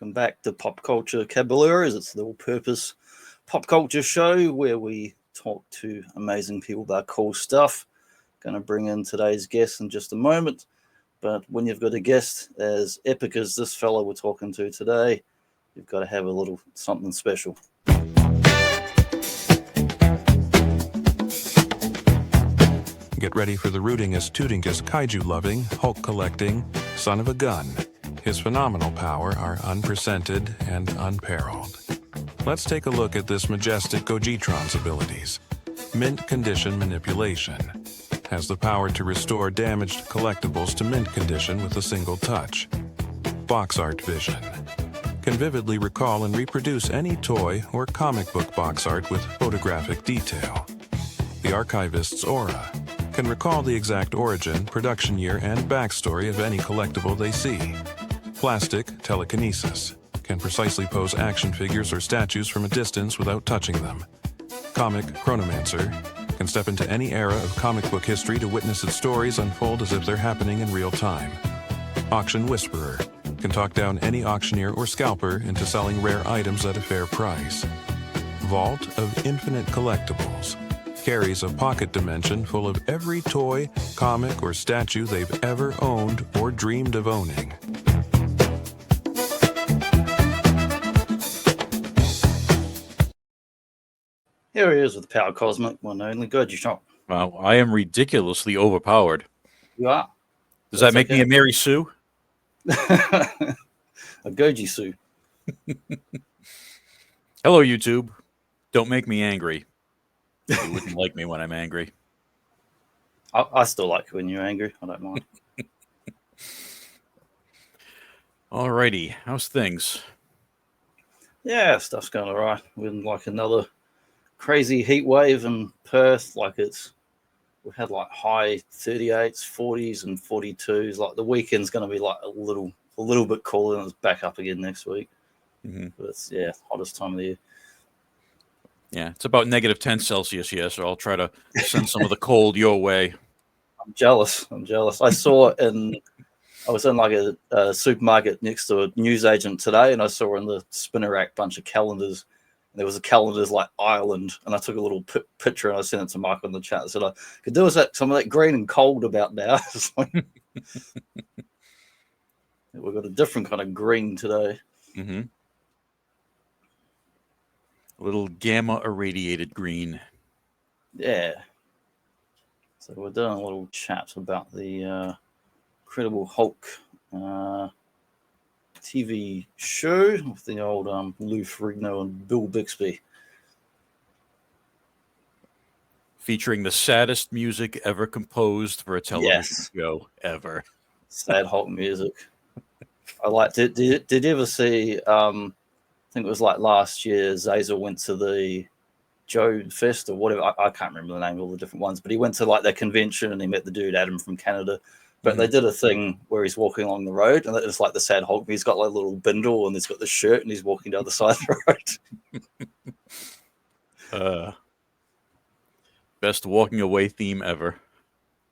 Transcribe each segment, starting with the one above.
Welcome back to Pop Culture Caballeros. It's the all-purpose pop culture show where we talk to amazing people about cool stuff. Going to bring in today's guest in just a moment. But when you've got a guest as epic as this fellow we're talking to today, you've got to have a little something special. Get ready for the rootingest, tootingest, kaiju-loving, Hulk-collecting son of a gun. His phenomenal power are unprecedented and unparalleled. Let's take a look at this majestic Gojitron's abilities. Mint condition manipulation. Has the power to restore damaged collectibles to mint condition with a single touch. Box art vision. Can vividly recall and reproduce any toy or comic book box art with photographic detail. The archivist's aura. Can recall the exact origin, production year, and backstory of any collectible they see. Plastic telekinesis. Can precisely pose action figures or statues from a distance without touching them. Comic chronomancer. Can step into any era of comic book history to witness its stories unfold as if they're happening in real time. Auction whisperer. Can talk down any auctioneer or scalper into selling rare items at a fair price. Vault of infinite collectibles. Carries a pocket dimension full of every toy, comic, or statue they've ever owned or dreamed of owning. Here he is with the Power Cosmic, one and only Gojitron. Wow, I am ridiculously overpowered. You are. Does that make me a Mary Sue? A Goji Sue. Hello, YouTube. Don't make me angry. You wouldn't like me when I'm angry. I still like you when you're angry. I don't mind. Alrighty, how's things? Yeah, stuff's going all right. We're in like another crazy heat wave in Perth. We had like high 38s, 40s, and 42s. Like the weekend's going to be like a little bit cooler, and it's back up again next week. Mm-hmm. But it's hottest time of the year. Yeah, it's about negative 10 Celsius here, so I'll try to send some of the cold your way. I'm jealous. I was in like a supermarket next to a newsagent today, and I saw in the spinner rack bunch of calendars. And there was a calendar's like Ireland, and I took a little picture and I sent it to Mike on the chat. I said I could do some of that green and cold about now. We've got a different kind of green today. Mm-hmm. A little gamma irradiated green. Yeah. So we're doing a little chat about the Incredible Hulk TV show with the old Lou Ferrigno and Bill Bixby. Featuring the saddest music ever composed for a television show ever. Sad Hulk music. I liked it. Did you ever see I think it was like last year, Zazer went to the Joe Fest or whatever. I can't remember the name of all the different ones, but he went to like their convention and he met the dude Adam from Canada. But they did a thing where he's walking along the road, and it's like the Sad Hulk. He's got like a little bindle and he's got the shirt, and he's walking down the side of the road. Best walking away theme ever.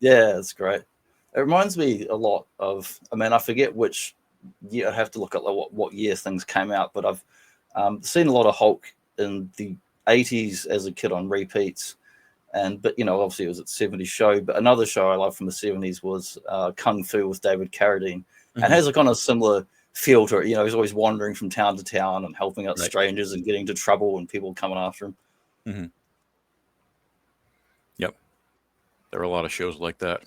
Yeah, it's great. It reminds me a lot of. I mean, I forget which year. I have to look at like what year things came out, but I've seen a lot of Hulk in the 80s as a kid on repeats. But obviously it was at the 70s show. But another show I loved from the 70s was Kung Fu with David Carradine. Mm-hmm. And has a kind of similar feel to it. He's always wandering from town to town and helping out strangers and getting into trouble and people coming after him. Mm-hmm. Yep. There are a lot of shows like that.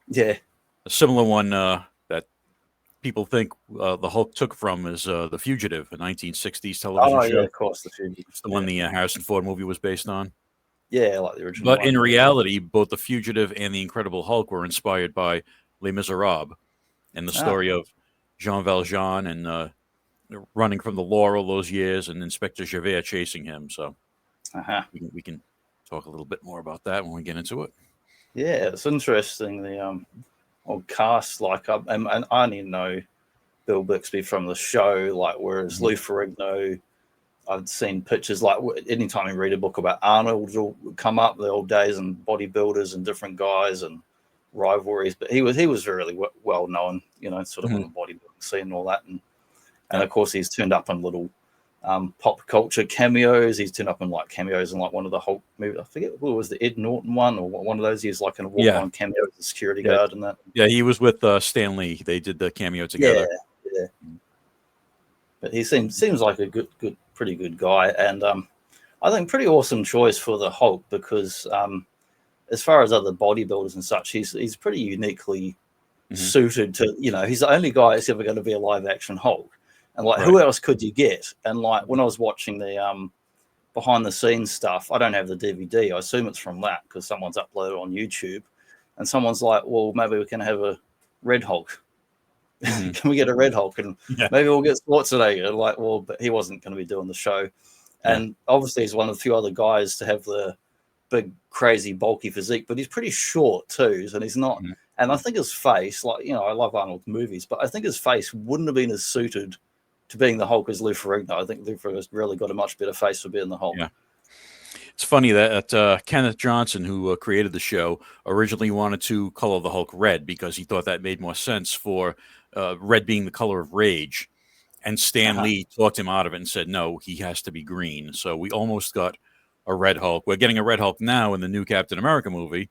Yeah. A similar one that people think the Hulk took from is The Fugitive, a 1960s television show. Oh, yeah, of course, The Fugitive. It's the one the Harrison Ford movie was based on. Yeah, like the original. But in reality, both The Fugitive and The Incredible Hulk were inspired by Les Miserables and the story of Jean Valjean and running from the law all those years and Inspector Javert chasing him. So we can talk a little bit more about that when we get into it. Yeah, it's interesting. The old cast, and I only know Bill Bixby from the show, whereas Lou Ferrigno, I've seen pictures, anytime you read a book about Arnold, it'll come up, the old days and bodybuilders and different guys and rivalries. But he was really well known, sort of on the bodybuilding scene and all that. And And of course, he's turned up in little pop culture cameos. He's turned up in like cameos in like one of the Hulk movies. I forget what was the Ed Norton one or one of those. He's like in a walk-on cameo as a security guard and that. Yeah, he was with Stan Lee. They did the cameo together. Yeah. But he seems like a pretty good guy, and I think pretty awesome choice for the Hulk because as far as other bodybuilders and such, he's pretty uniquely suited to. He's the only guy that's ever going to be a live action Hulk. And like, who else could you get? And like, when I was watching the behind the scenes stuff, I don't have the DVD. I assume it's from that because someone's uploaded on YouTube. And someone's like, well, maybe we can have a Red Hulk. Can we get a Red Hulk? And maybe we'll get Schwarzenegger. Like, well, but he wasn't going to be doing the show. And obviously, he's one of the few other guys to have the big, crazy, bulky physique. But he's pretty short too, and he's not. And I think his face, like I love Arnold's movies, but I think his face wouldn't have been as suited to being the Hulk as Lou Ferrigno. I think Lou Ferrigno's really got a much better face for being the Hulk. Yeah. It's funny that Kenneth Johnson, who created the show, originally wanted to color the Hulk red because he thought that made more sense for red being the color of rage. And Stan Lee talked him out of it and said, no, he has to be green. So we almost got a Red Hulk. We're getting a Red Hulk now in the new Captain America movie,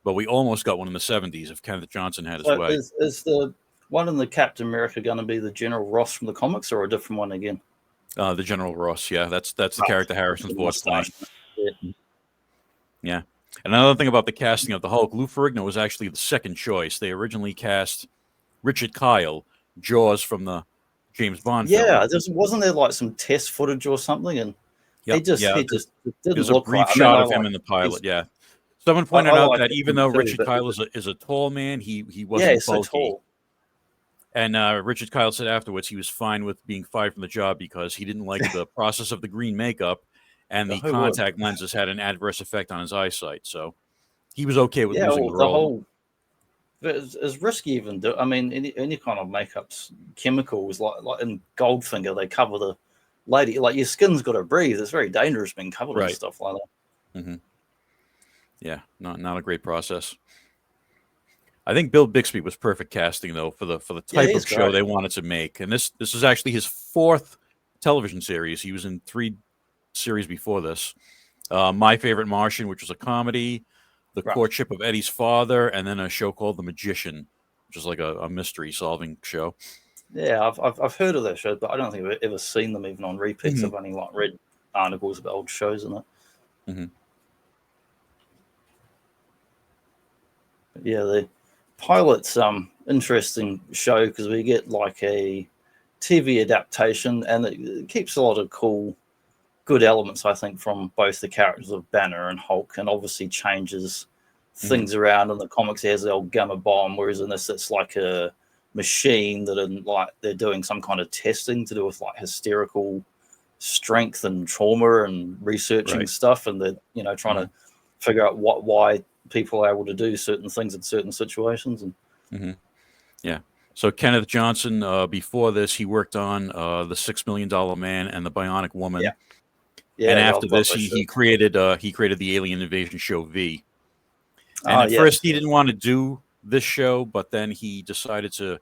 but we almost got one in the 70s if Kenneth Johnson had his way. Is the one in the Captain America going to be the General Ross from the comics or a different one again? The General Ross, yeah. That's the character Harrison Ford's playing. Yeah. And another thing about the casting of the Hulk, Lou Ferrigno was actually the second choice. They originally cast Richard Kyle, Jaws from the James Bond film. Wasn't there like some test footage or something? And he just didn't There's look a brief shot of him in the pilot, Someone pointed out that even though Richard Kyle is a tall man, he wasn't bulky. So tall. And Richard Kyle said afterwards he was fine with being fired from the job because he didn't like the process of the green makeup, and the contact lenses had an adverse effect on his eyesight. So he was okay with losing the role. It's risky even. I mean, any kind of makeup's chemicals, like in Goldfinger, they cover the lady. Like your skin's got to breathe. It's very dangerous being covered and stuff like that. Yeah, not a great process. I think Bill Bixby was perfect casting though for the type of show they wanted to make. And this is actually his fourth television series. He was in 3 series before this. My Favorite Martian, which was a comedy, The Courtship of Eddie's Father, and then a show called The Magician, which is like a mystery solving show. Yeah, I've heard of that show, but I don't think I've ever seen them even on repeats. I've only like read articles about old shows and that. Yeah, the pilot's interesting show because we get like a TV adaptation, and it keeps a lot of good elements, I think, from both the characters of Banner and Hulk, and obviously changes things around. In the comics, he has the old gamma bomb, whereas in this, it's like a machine that they're doing some kind of testing to do with like hysterical strength and trauma and researching stuff, and they're trying to figure out why people are able to do certain things in certain situations. And so Kenneth Johnson, before this, he worked on the $6 Million Man and the Bionic Woman. And after this, he created the Alien Invasion show V. And at first, he didn't want to do this show, but then he decided to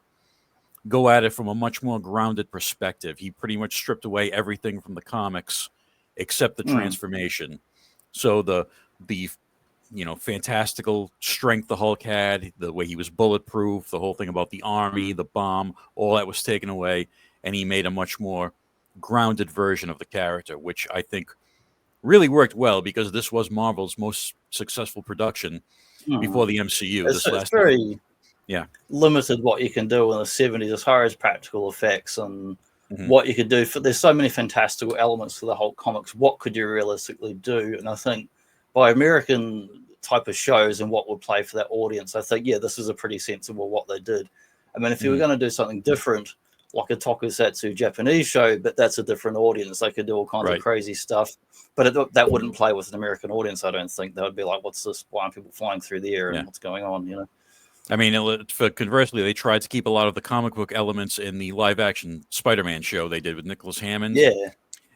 go at it from a much more grounded perspective. He pretty much stripped away everything from the comics except the transformation. So the fantastical strength the Hulk had, the way he was bulletproof, the whole thing about the army, the bomb, all that was taken away, and he made a much more grounded version of the character, which I think really worked well because this was Marvel's most successful production before the MCU. It's very limited what you can do in the 70s as far as practical effects and what you could do. There's so many fantastical elements to the Hulk comics. What could you realistically do? And I think by American type of shows and what would play for that audience, I think, this is a pretty sensible what they did. I mean, if you were going to do something different, like a tokusatsu Japanese show, but that's a different audience. They could do all kinds of crazy stuff, but that wouldn't play with an American audience, I don't think. They would be like, what's this? Why aren't people flying through the air and what's going on, I mean, conversely, they tried to keep a lot of the comic book elements in the live-action Spider-Man show they did with Nicholas Hammond. Yeah.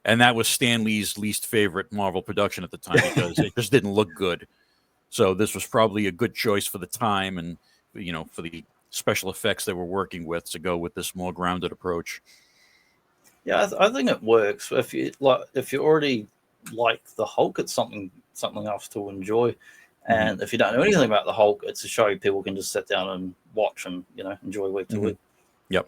And that was Stan Lee's least favorite Marvel production at the time because it just didn't look good. So this was probably a good choice for the time and, for the special effects they were working with to go with this more grounded approach. Yeah, I think it works. If you already like the Hulk, it's something else to enjoy. And if you don't know anything about the Hulk, it's a show people can just sit down and watch and enjoy week to week. Yep.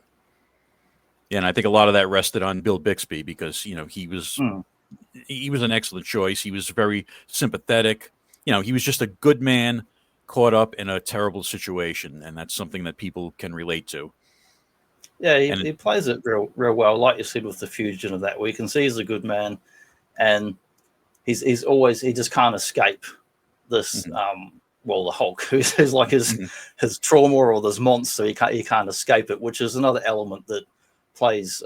Yeah, and I think a lot of that rested on Bill Bixby because he was an excellent choice. He was very sympathetic. He was just a good man caught up in a terrible situation, and that's something that people can relate to. Yeah, he plays it real well. Like you said with the Fugitive of that week, you can see he's a good man, and he just can't escape this. The Hulk, who's like his trauma or this monster. He can't escape it, which is another element that plays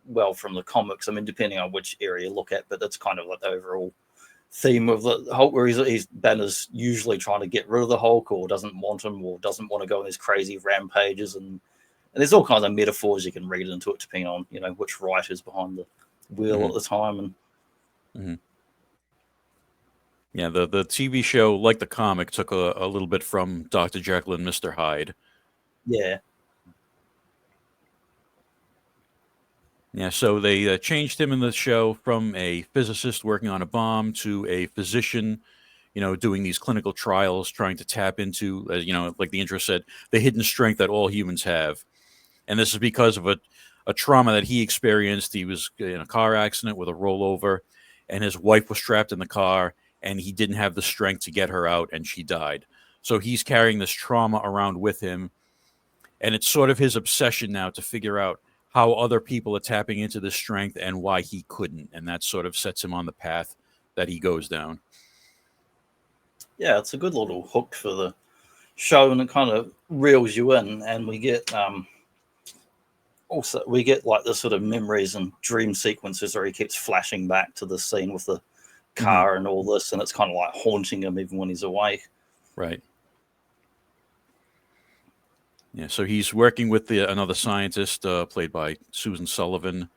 well from the comics. I mean, depending on which area you look at, but that's kind of like the overall theme of the Hulk, where he's Banner's usually trying to get rid of the Hulk, or doesn't want him, or doesn't want to go on these crazy rampages, and there's all kinds of metaphors you can read into it depending on which writer's behind the wheel at the time. And yeah, the TV show, like the comic, took a little bit from Dr. Jekyll and Mr. Hyde. Yeah. Yeah, so they changed him in the show from a physicist working on a bomb to a physician, doing these clinical trials, trying to tap into, like the intro said, the hidden strength that all humans have. And this is because of a trauma that he experienced. He was in a car accident with a rollover, and his wife was trapped in the car, and he didn't have the strength to get her out, and she died. So he's carrying this trauma around with him, and it's sort of his obsession now to figure out how other people are tapping into this strength and why he couldn't. And that sort of sets him on the path that he goes down. Yeah, it's a good little hook for the show, and it kind of reels you in. And we get like the sort of memories and dream sequences where he keeps flashing back to the scene with the car and all this, and it's kind of like haunting him even when he's awake. Right. Yeah, so he's working with another scientist played by Susan Sullivan,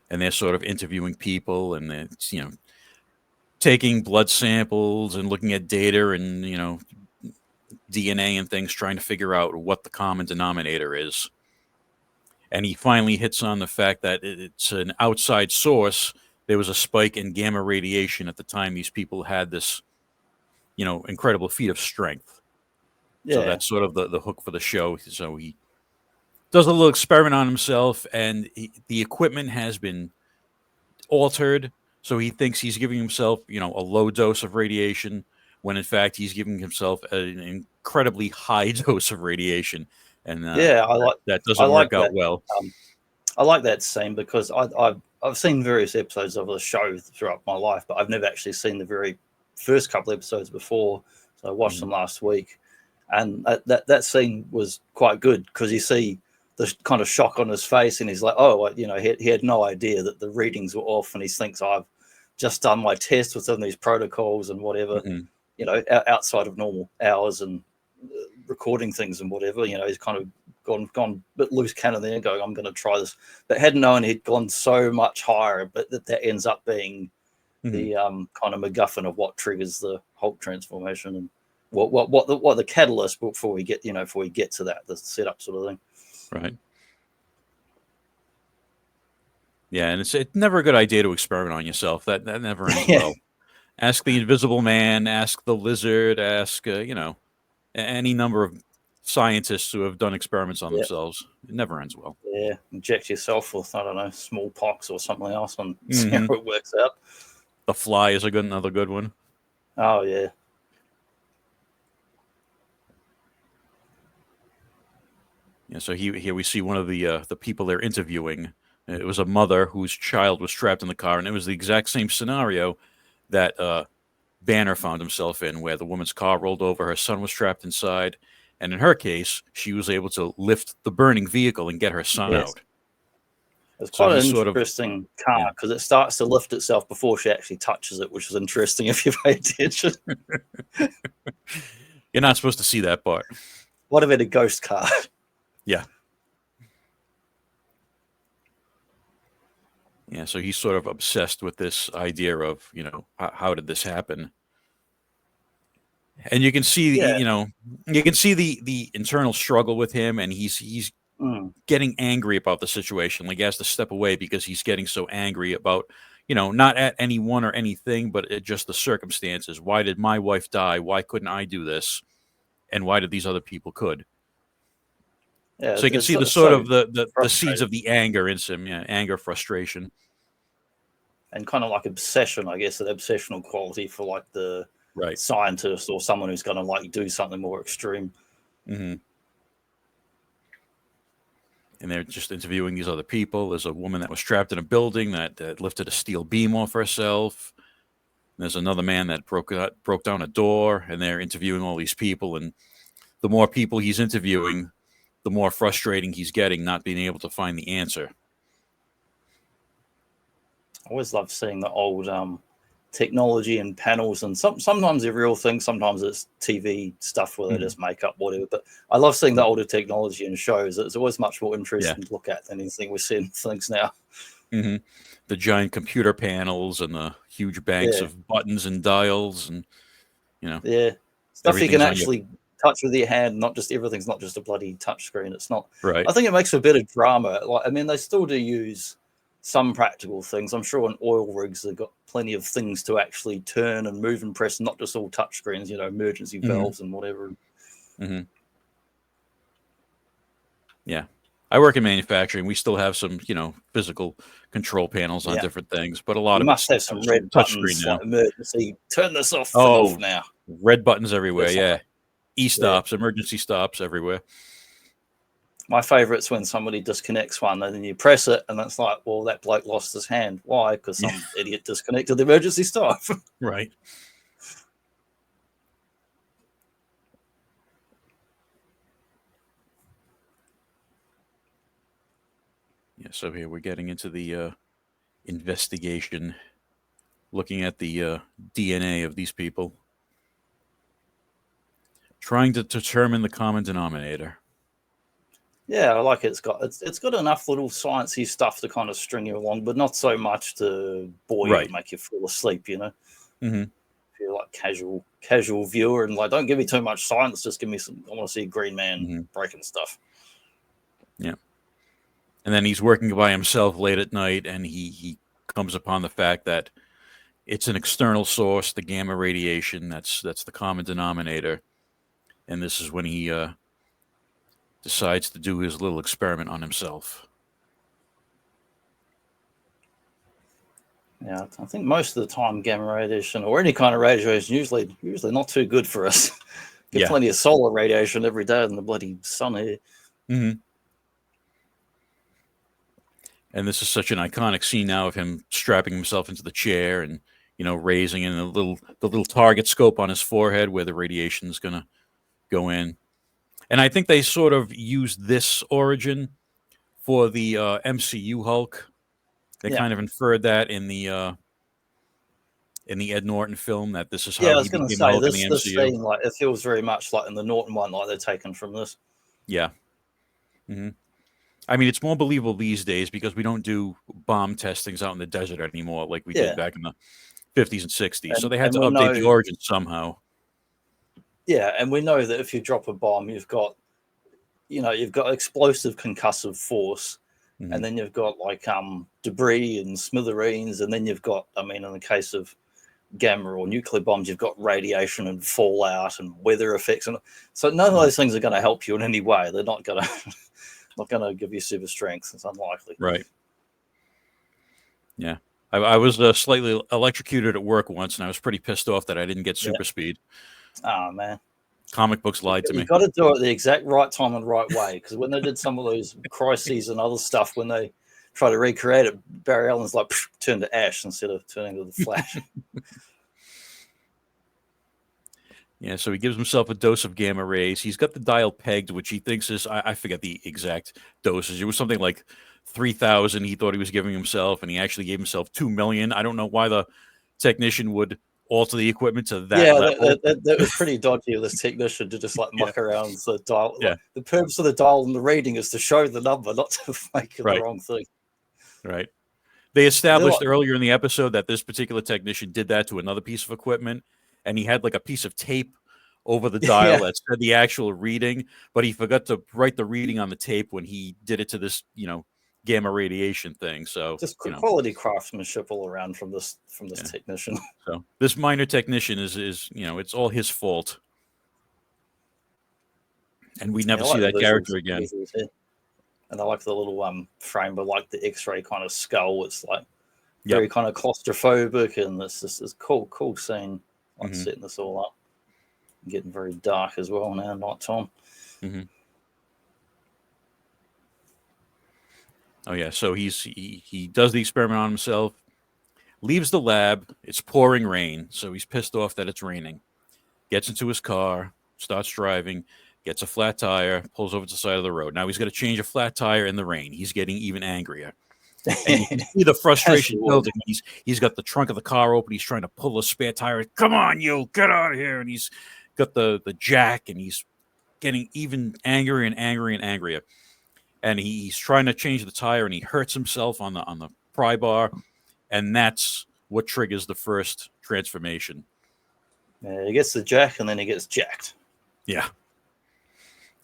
and they're sort of interviewing people, and they're taking blood samples and looking at data and DNA and things, trying to figure out what the common denominator is. And he finally hits on the fact that it's an outside source. There was a spike in gamma radiation at the time these people had this, incredible feat of strength. Yeah. So that's sort of the hook for the show. So he does a little experiment on himself, and the equipment has been altered. So he thinks he's giving himself, a low dose of radiation, when in fact he's giving himself an incredibly high dose of radiation. And that doesn't work out well. I like that scene because I've seen various episodes of the show throughout my life, but I've never actually seen the very first couple episodes before. So I watched them last week. And that scene was quite good because you see the kind of shock on his face, and he's like, he had no idea that the readings were off, and he thinks, I've just done my test within these protocols and whatever, outside of normal hours and recording things and whatever. He's kind of gone a bit loose cannon there, going, I'm going to try this, but hadn't known he'd gone so much higher. But that ends up being the kind of MacGuffin of what triggers the Hulk transformation and what the catalyst before we get to that, the setup sort of thing. Right. Yeah, and it's never a good idea to experiment on yourself. That never ends well. Ask the Invisible Man, ask the Lizard, ask any number of scientists who have done experiments on themselves. It never ends well. Yeah, inject yourself with, I don't know, smallpox or something else and see how it works out. The Fly is another good one. Oh yeah. Yeah, so here we see one of the people they're interviewing. It was a mother whose child was trapped in the car, and it was the exact same scenario that Banner found himself in, where the woman's car rolled over, her son was trapped inside, and in her case, she was able to lift the burning vehicle and get her son out. It's quite an interesting car because it starts to lift itself before she actually touches it, which is interesting if you pay attention. You're not supposed to see that part. What about a ghost car? Yeah. Yeah, so he's sort of obsessed with this idea of, how did this happen? And you can see, you can see the internal struggle with him, and he's getting angry about the situation. Like he has to step away because he's getting so angry about, not at anyone or anything, but at just the circumstances. Why did my wife die? Why couldn't I do this? And why did these other people could? Yeah, so you can see the sort of the seeds of the anger in him. Yeah, anger, frustration. And kind of like obsession, I guess, an obsessional quality for like the scientist or someone who's going to like do something more extreme. Mm-hmm. And they're just interviewing these other people. There's a woman that was trapped in a building that lifted a steel beam off herself. There's another man that broke down a door, and they're interviewing all these people. And the more people he's interviewing, the more frustrating he's getting, not being able to find the answer. I always love seeing the old technology and panels, and sometimes they're real things, sometimes it's TV stuff where they just make up whatever. But I love seeing the older technology in shows. It's always much more interesting to look at than anything we're seeing things now. Mm-hmm. The giant computer panels and the huge banks of buttons and dials, and stuff you can actually touch with your hand. Not just everything's not just a bloody touch screen. It's not. Right. I think it makes for a bit of drama. Like, I mean, they still do use some practical things. I'm sure on oil rigs they've got plenty of things to actually turn and move and press, not just all touch screens, emergency valves and whatever. Mm-hmm. Yeah. I work in manufacturing. We still have some, physical control panels on different things, but a lot of must have some red buttons like emergency, turn this off now. Red buttons everywhere, E-stops, emergency stops everywhere. My favorite's when somebody disconnects one and then you press it and it's like, well, that bloke lost his hand. Why? Because some idiot disconnected the emergency stop. Right. Yeah, so here we're getting into the investigation, looking at the DNA of these people, trying to determine the common denominator. Yeah, I like it. It's got enough little sciencey stuff to kind of string you along, but not so much to bore you and make you fall asleep. Mm-hmm. If you're like casual viewer and like, don't give me too much science, just give me some. I want to see a green man breaking stuff. Yeah, and then he's working by himself late at night, and he comes upon the fact that it's an external source, the gamma radiation. That's the common denominator, and this is when he decides to do his little experiment on himself. Yeah, I think most of the time gamma radiation or any kind of radiation usually not too good for us. Get plenty of solar radiation every day in the bloody sun here. Mm-hmm. And this is such an iconic scene now of him strapping himself into the chair and raising in the little target scope on his forehead where the radiation is going to go in. And I think they sort of used this origin for the MCU Hulk. They kind of inferred that in the Ed Norton film, that this is how he became Hulk in the MCU. Scene, like, it feels very much like in the Norton one, like they're taken from this. Yeah. Mm-hmm. I mean, it's more believable these days because we don't do bomb testings out in the desert anymore like we did back in the 50s and 60s. So they had to update the origin somehow. Yeah, and we know that if you drop a bomb, you've got explosive concussive force, and then you've got like debris and smithereens, and then you've got, I mean, in the case of gamma or nuclear bombs, you've got radiation and fallout and weather effects, and so none of those things are going to help you in any way. They're not going to give you super strength. It's unlikely. Right. Yeah. I was slightly electrocuted at work once, and I was pretty pissed off that I didn't get super speed. Oh, man. Comic books lied to me. You've got to do it the exact right time and right way, because when they did some of those crises and other stuff, when they try to recreate it, Barry Allen's like, turn to ash instead of turning to the Flash. Yeah, so he gives himself a dose of gamma rays. He's got the dial pegged, which he thinks is, I forget the exact dosage. It was something like 3,000 he thought he was giving himself, and he actually gave himself 2 million. I don't know why the technician would alter the equipment to that level. That was pretty dodgy of this technician to just like muck around the dial. Yeah. Like, the purpose of the dial and the reading is to show the number, not to make it the wrong thing. Right. They established earlier in the episode that this particular technician did that to another piece of equipment, and he had like a piece of tape over the dial that said the actual reading, but he forgot to write the reading on the tape when he did it to this, gamma radiation thing. So just quality craftsmanship all around from this technician. So this minor technician is it's all his fault, and we never see that character again. And I like the little frame with like the X-ray kind of skull. It's like very kind of claustrophobic, and this is cool scene. Like setting this all up, getting very dark as well now, night time. Oh yeah, so he does the experiment on himself, leaves the lab. It's pouring rain, so he's pissed off that it's raining. Gets into his car, starts driving, gets a flat tire, pulls over to the side of the road. Now he's got to change a flat tire in the rain. He's getting even angrier. And you can see the frustration building. He's got the trunk of the car open. He's trying to pull a spare tire. Come on, you, get out of here. And he's got the jack, and he's getting even angrier and angrier and angrier. And he's trying to change the tire, and he hurts himself on the pry bar, and that's what triggers the first transformation. Yeah, he gets the jack, and then he gets jacked. Yeah.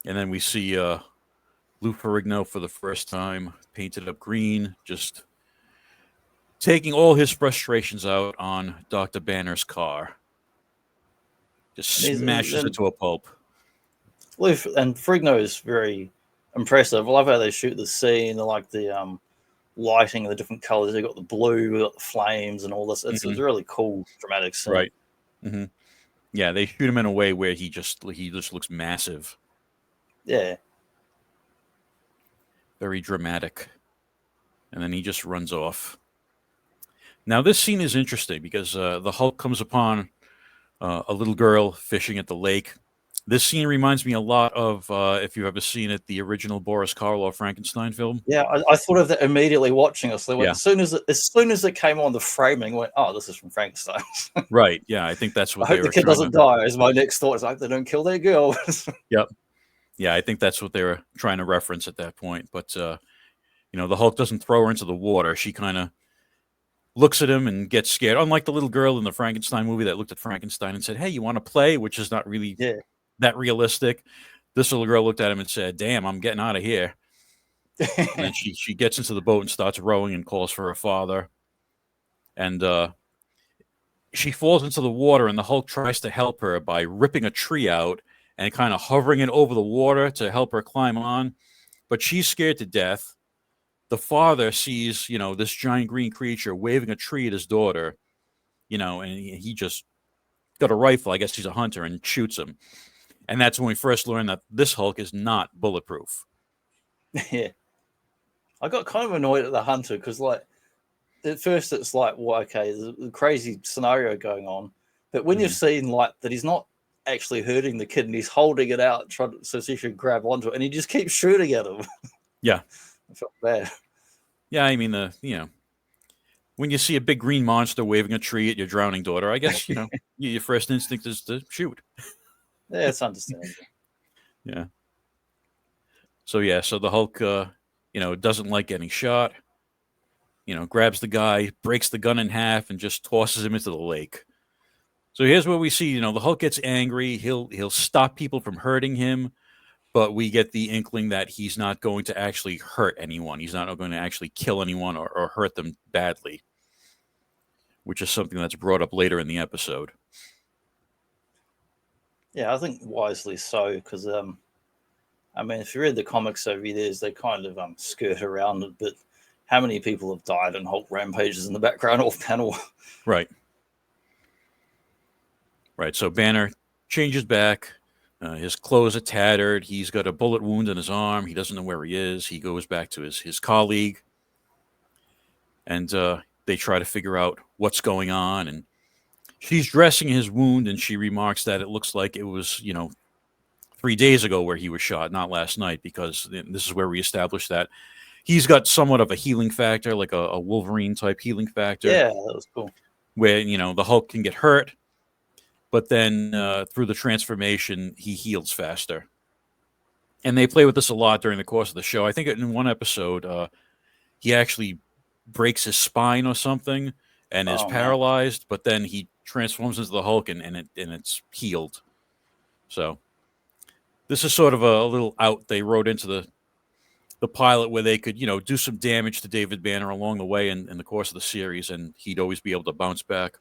And then we see Lou Ferrigno for the first time, painted up green, just taking all his frustrations out on Dr. Banner's car. Just smashes it to a pulp. Lou and Ferrigno is very impressive. I love how they shoot the scene. They like the lighting, the different colors. They got the blue, we got the flames, and all this. It's a really cool, dramatic scene. Right. Yeah, they shoot him in a way where he just looks massive. Yeah. Very dramatic. And then he just runs off. Now, this scene is interesting because the Hulk comes upon a little girl fishing at the lake. This scene reminds me a lot of, if you've ever seen it, the original Boris Karloff Frankenstein film. Yeah, I thought of that immediately watching us. As soon as it came on, the framing went, "Oh, this is from Frankenstein." Right. Yeah, I think that's what I hope the kid doesn't die. Is my next thought. It's like they don't kill their girl. Yep. Yeah, I think that's what they were trying to reference at that point. But the Hulk doesn't throw her into the water. She kind of looks at him and gets scared. Unlike the little girl in the Frankenstein movie that looked at Frankenstein and said, "Hey, you want to play?" Which is not really that realistic. This little girl looked at him and said, "Damn, I'm getting out of here." And then she gets into the boat and starts rowing and calls for her father. And she falls into the water, and the Hulk tries to help her by ripping a tree out and kind of hovering it over the water to help her climb on. But she's scared to death. The father sees, this giant green creature waving a tree at his daughter, and he just got a rifle. I guess he's a hunter, and shoots him. And that's when we first learned that this Hulk is not bulletproof. Yeah. I got kind of annoyed at the hunter because, at first it's like, well, okay, there's a crazy scenario going on. But when you've seen, that he's not actually hurting the kid and he's holding it out so she should grab onto it, and he just keeps shooting at him. Yeah. I felt bad. Yeah, I mean, when you see a big green monster waving a tree at your drowning daughter, I guess, your first instinct is to shoot. Yeah, it's understandable. Yeah. So the Hulk, doesn't like getting shot, grabs the guy, breaks the gun in half, and just tosses him into the lake. So here's where we see, the Hulk gets angry. He'll stop people from hurting him, but we get the inkling that he's not going to actually hurt anyone. He's not going to actually kill anyone or hurt them badly, which is something that's brought up later in the episode. Yeah, I think wisely so, because, if you read the comics over the years, they kind of skirt around it, but how many people have died in Hulk rampages in the background off panel? Right. Right, so Banner changes back. His clothes are tattered. He's got a bullet wound in his arm. He doesn't know where he is. He goes back to his colleague, and they try to figure out what's going on, and she's dressing his wound, and she remarks that it looks like it was, 3 days ago where he was shot, not last night, because this is where we established that he's got somewhat of a healing factor, like a Wolverine-type healing factor. Yeah, that was cool. Where, the Hulk can get hurt, but then through the transformation, he heals faster. And they play with this a lot during the course of the show. I think in one episode, he actually breaks his spine or something and is paralyzed, but then he transforms into the Hulk and it's healed. So this is sort of a little out they wrote into the pilot where they could, do some damage to David Banner along the way in the course of the series, and he'd always be able to bounce back.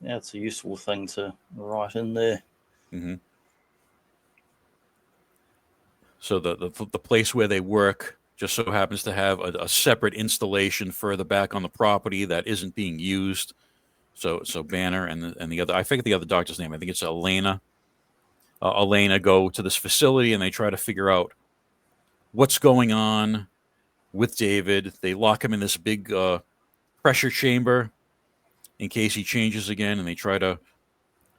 Yeah, it's a useful thing to write in there. Mm-hmm. So the place where they work just so happens to have a separate installation further back on the property that isn't being used. So Banner and the other, I forget the other doctor's name. I think it's Elena. Elena go to this facility and they try to figure out what's going on with David. They lock him in this big pressure chamber in case he changes again, and they try to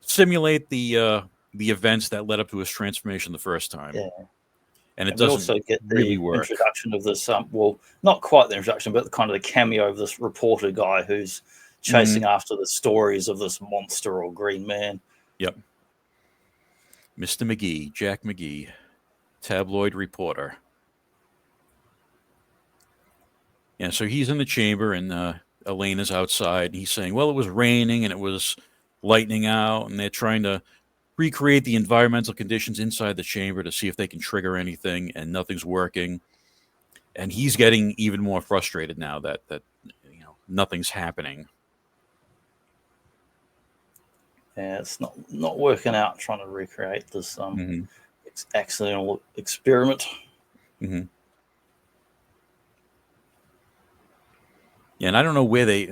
simulate the events that led up to his transformation the first time. Yeah. And we also get the introduction of this, well, not quite the introduction, but kind of the cameo of this reporter guy who's chasing after the stories of this monster or green man. Yep. Mr. McGee, Jack McGee, tabloid reporter. Yeah, so he's in the chamber, and Elena's outside, and he's saying, well, it was raining, and it was lightning out, and they're trying to recreate the environmental conditions inside the chamber to see if they can trigger anything, and nothing's working. And he's getting even more frustrated now that nothing's happening. Yeah, it's not working out trying to recreate this accidental experiment. Mm-hmm. Yeah, and I don't know where they,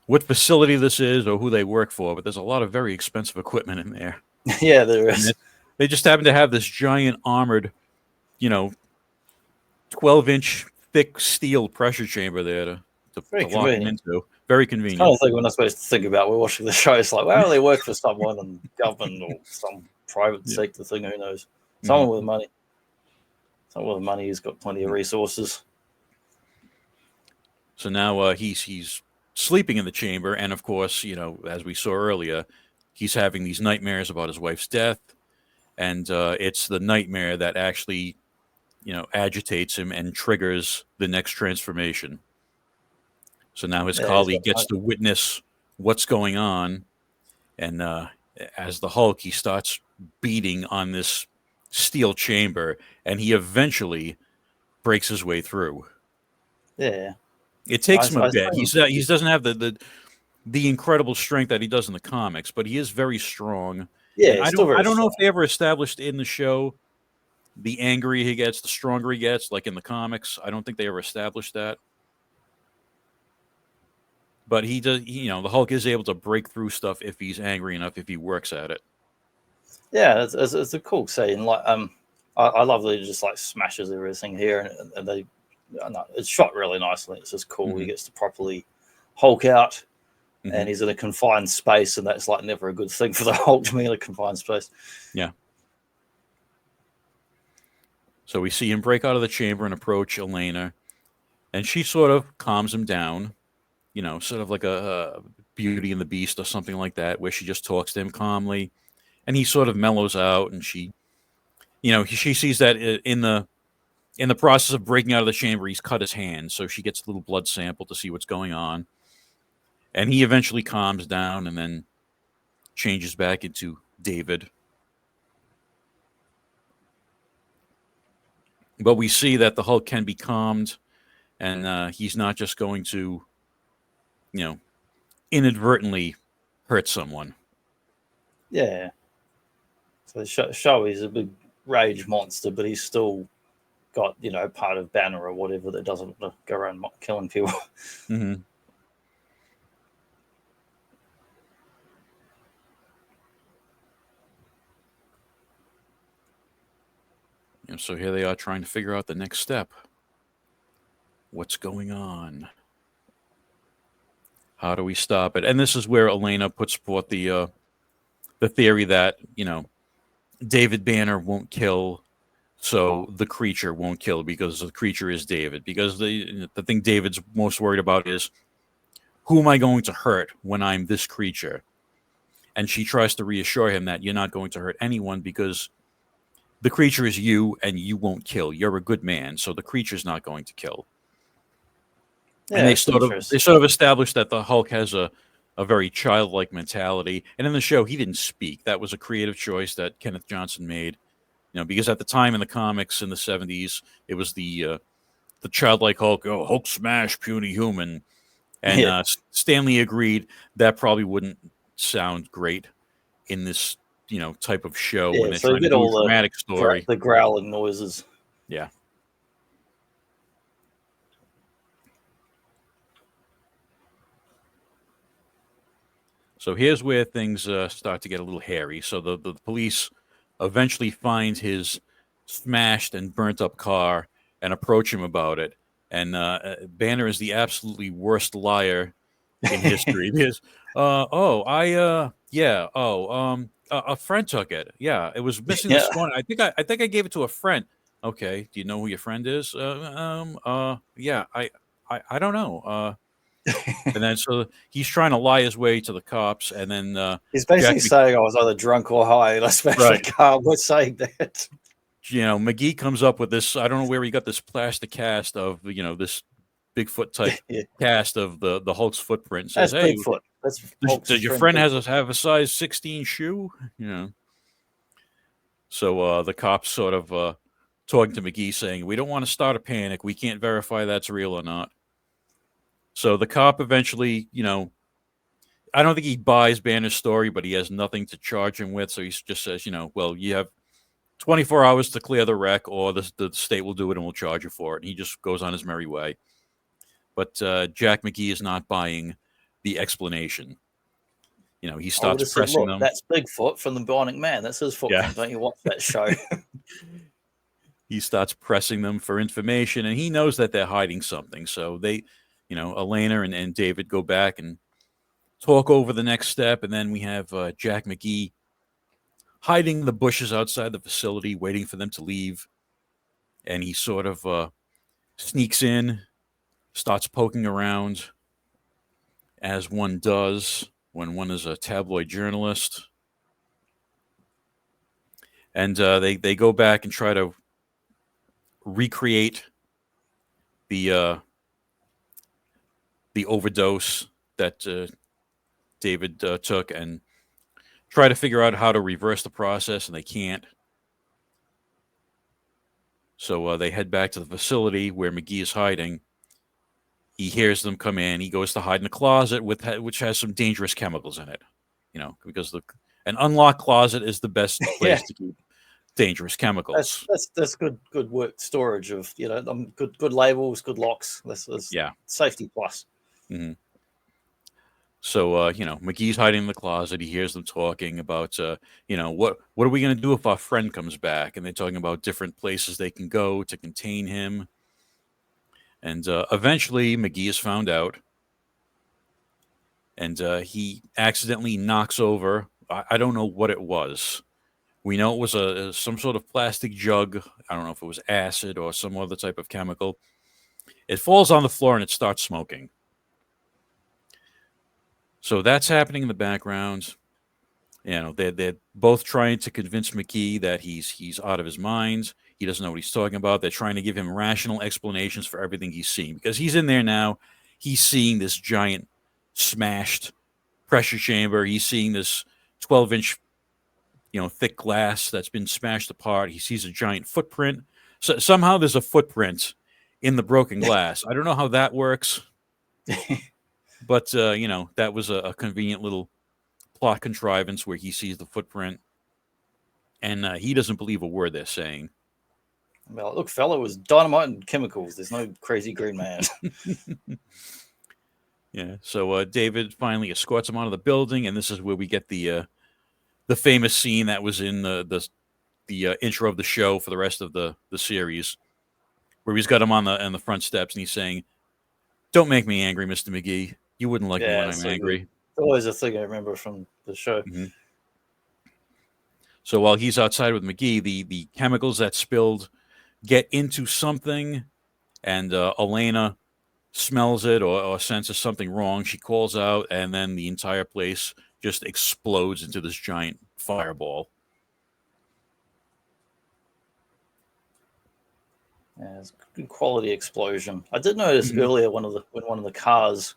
what facility this is or who they work for, but there's a lot of very expensive equipment in there. Yeah, there is. They just happen to have this giant armored, 12-inch thick steel pressure chamber there to lock them into. Very convenient. Kind of thing we're not supposed to think about. We're watching the show. It's like, well, they work for someone in government or some private sector thing. Who knows? Someone with money. Someone with money who's got plenty of resources. So now he's sleeping in the chamber, and of course, as we saw earlier, he's having these nightmares about his wife's death, and it's the nightmare that actually, agitates him and triggers the next transformation. So now his colleague gets to witness what's going on, and as the Hulk, he starts beating on this steel chamber, and he eventually breaks his way through. Yeah. It takes him a bit. He doesn't have the incredible strength that he does in the comics, but he is very strong. Yeah, I don't know if they ever established in the show the angrier he gets, the stronger he gets, like in the comics. I don't think they ever established that. But he does. The Hulk is able to break through stuff if he's angry enough, if he works at it. Yeah, it's a cool scene. Like, I love that he just like smashes everything here, and they. No, it's shot really nicely. It's just cool. He gets to properly Hulk out, and he's in a confined space, and that's like never a good thing for the Hulk to be in a confined space. Yeah. So we see him break out of the chamber and approach Elena, and she sort of calms him down, sort of like a Beauty and the Beast or something like that, where she just talks to him calmly, and he sort of mellows out, and she sees that in the process of breaking out of the chamber, he's cut his hand, so she gets a little blood sample to see what's going on. And he eventually calms down and then changes back into David. But we see that the Hulk can be calmed, and he's not just going to, inadvertently hurt someone. Yeah. So the show is a big rage monster, but he's still got part of Banner or whatever that doesn't go around killing people. Mm-hmm. So here they are trying to figure out the next step. What's going on? How do we stop it? And this is where Elena puts forth the theory that David Banner won't kill. So the creature won't kill because the creature is David. Because the thing David's most worried about is, who am I going to hurt when I'm this creature? And she tries to reassure him that you're not going to hurt anyone because the creature is you and you won't kill. You're a good man, so the creature's not going to kill. Yeah, and they sort of establish that the Hulk has a a very childlike mentality. And in the show, he didn't speak. That was a creative choice that Kenneth Johnson made. Because at the time in the comics in the 70s, it was the childlike Hulk. Oh, Hulk smash, puny human. And Yeah. Stanley agreed that probably wouldn't sound great in this type of show when they're So you trying to get do a all dramatic story. the growling noises. Yeah. So here's where things start to get a little hairy. So the police eventually find his smashed and burnt up car and approach him about it. And Banner is the absolutely worst liar in history. Because, a friend took it. Yeah, it was missing Yeah. this morning. I think I gave it to a friend. Okay, do you know who your friend is? Yeah, I don't know. And then so he's trying to lie his way to the cops, and then He's basically saying I was either drunk or high, and I smashed the car. We're saying that. McGee comes up with this. I don't know where he got this plastic cast of this Bigfoot type cast of the Hulk's footprint. And says, That's "Hey, Bigfoot. does your friend have a size 16 shoe?" So the cops sort of talking to McGee, saying, "We don't want to start a panic. We can't verify that's real or not." So the cop eventually, I don't think he buys Banner's story, but he has nothing to charge him with. So he just says, well, you have 24 hours to clear the wreck, or the state will do it and we'll charge you for it. And he just goes on his merry way. But Jack McGee is not buying the explanation. He starts pressing them. That's Bigfoot from the Bionic Man. That's his footprint. Yeah. Don't you watch that show? He starts pressing them for information, and he knows that they're hiding something. So they, Elena and David go back and talk over the next step. And then we have Jack McGee hiding in the bushes outside the facility, waiting for them to leave. And he sort of sneaks in, starts poking around, as one does when one is a tabloid journalist. And they go back and try to recreate the overdose that David took and try to figure out how to reverse the process, and they can't. So they head back to the facility where McGee is hiding. He hears them come in. He goes to hide in a closet which has some dangerous chemicals in it. Because an unlocked closet is the best place to keep dangerous chemicals. That's good work storage of good labels, good locks. That's safety plus. Mm-hmm. So McGee's hiding in the closet. He hears them talking about what are we going to do if our friend comes back? And they're talking about different places they can go to contain him. And eventually McGee is found out, and he accidentally knocks over. I don't know what it was. We know it was some sort of plastic jug. I don't know if it was acid or some other type of chemical. It falls on the floor and it starts smoking. So that's happening in the background. They're both trying to convince McGee that he's out of his mind. He doesn't know what he's talking about. They're trying to give him rational explanations for everything he's seeing, because he's in there now. He's seeing this giant smashed pressure chamber. He's seeing this 12-inch thick glass that's been smashed apart. He sees a giant footprint. So somehow there's a footprint in the broken glass. I don't know how that works, but that was a convenient little plot contrivance where he sees the footprint, and he doesn't believe a word they're saying. Well, look, fella, it was dynamite and chemicals. There's no crazy green man. Yeah. So David finally escorts him out of the building, and this is where we get the famous scene that was in the intro of the show for the rest of the series, where he's got him on the front steps and he's saying, "Don't make me angry, Mr. McGee. You wouldn't like me when I'm angry." Good. It's always a thing I remember from the show. Mm-hmm. So while he's outside with McGee, the chemicals that spilled get into something, and Elena smells it or senses something wrong. She calls out, and then the entire place just explodes into this giant fireball. Yeah, it's a good quality explosion. I did notice earlier when one of the cars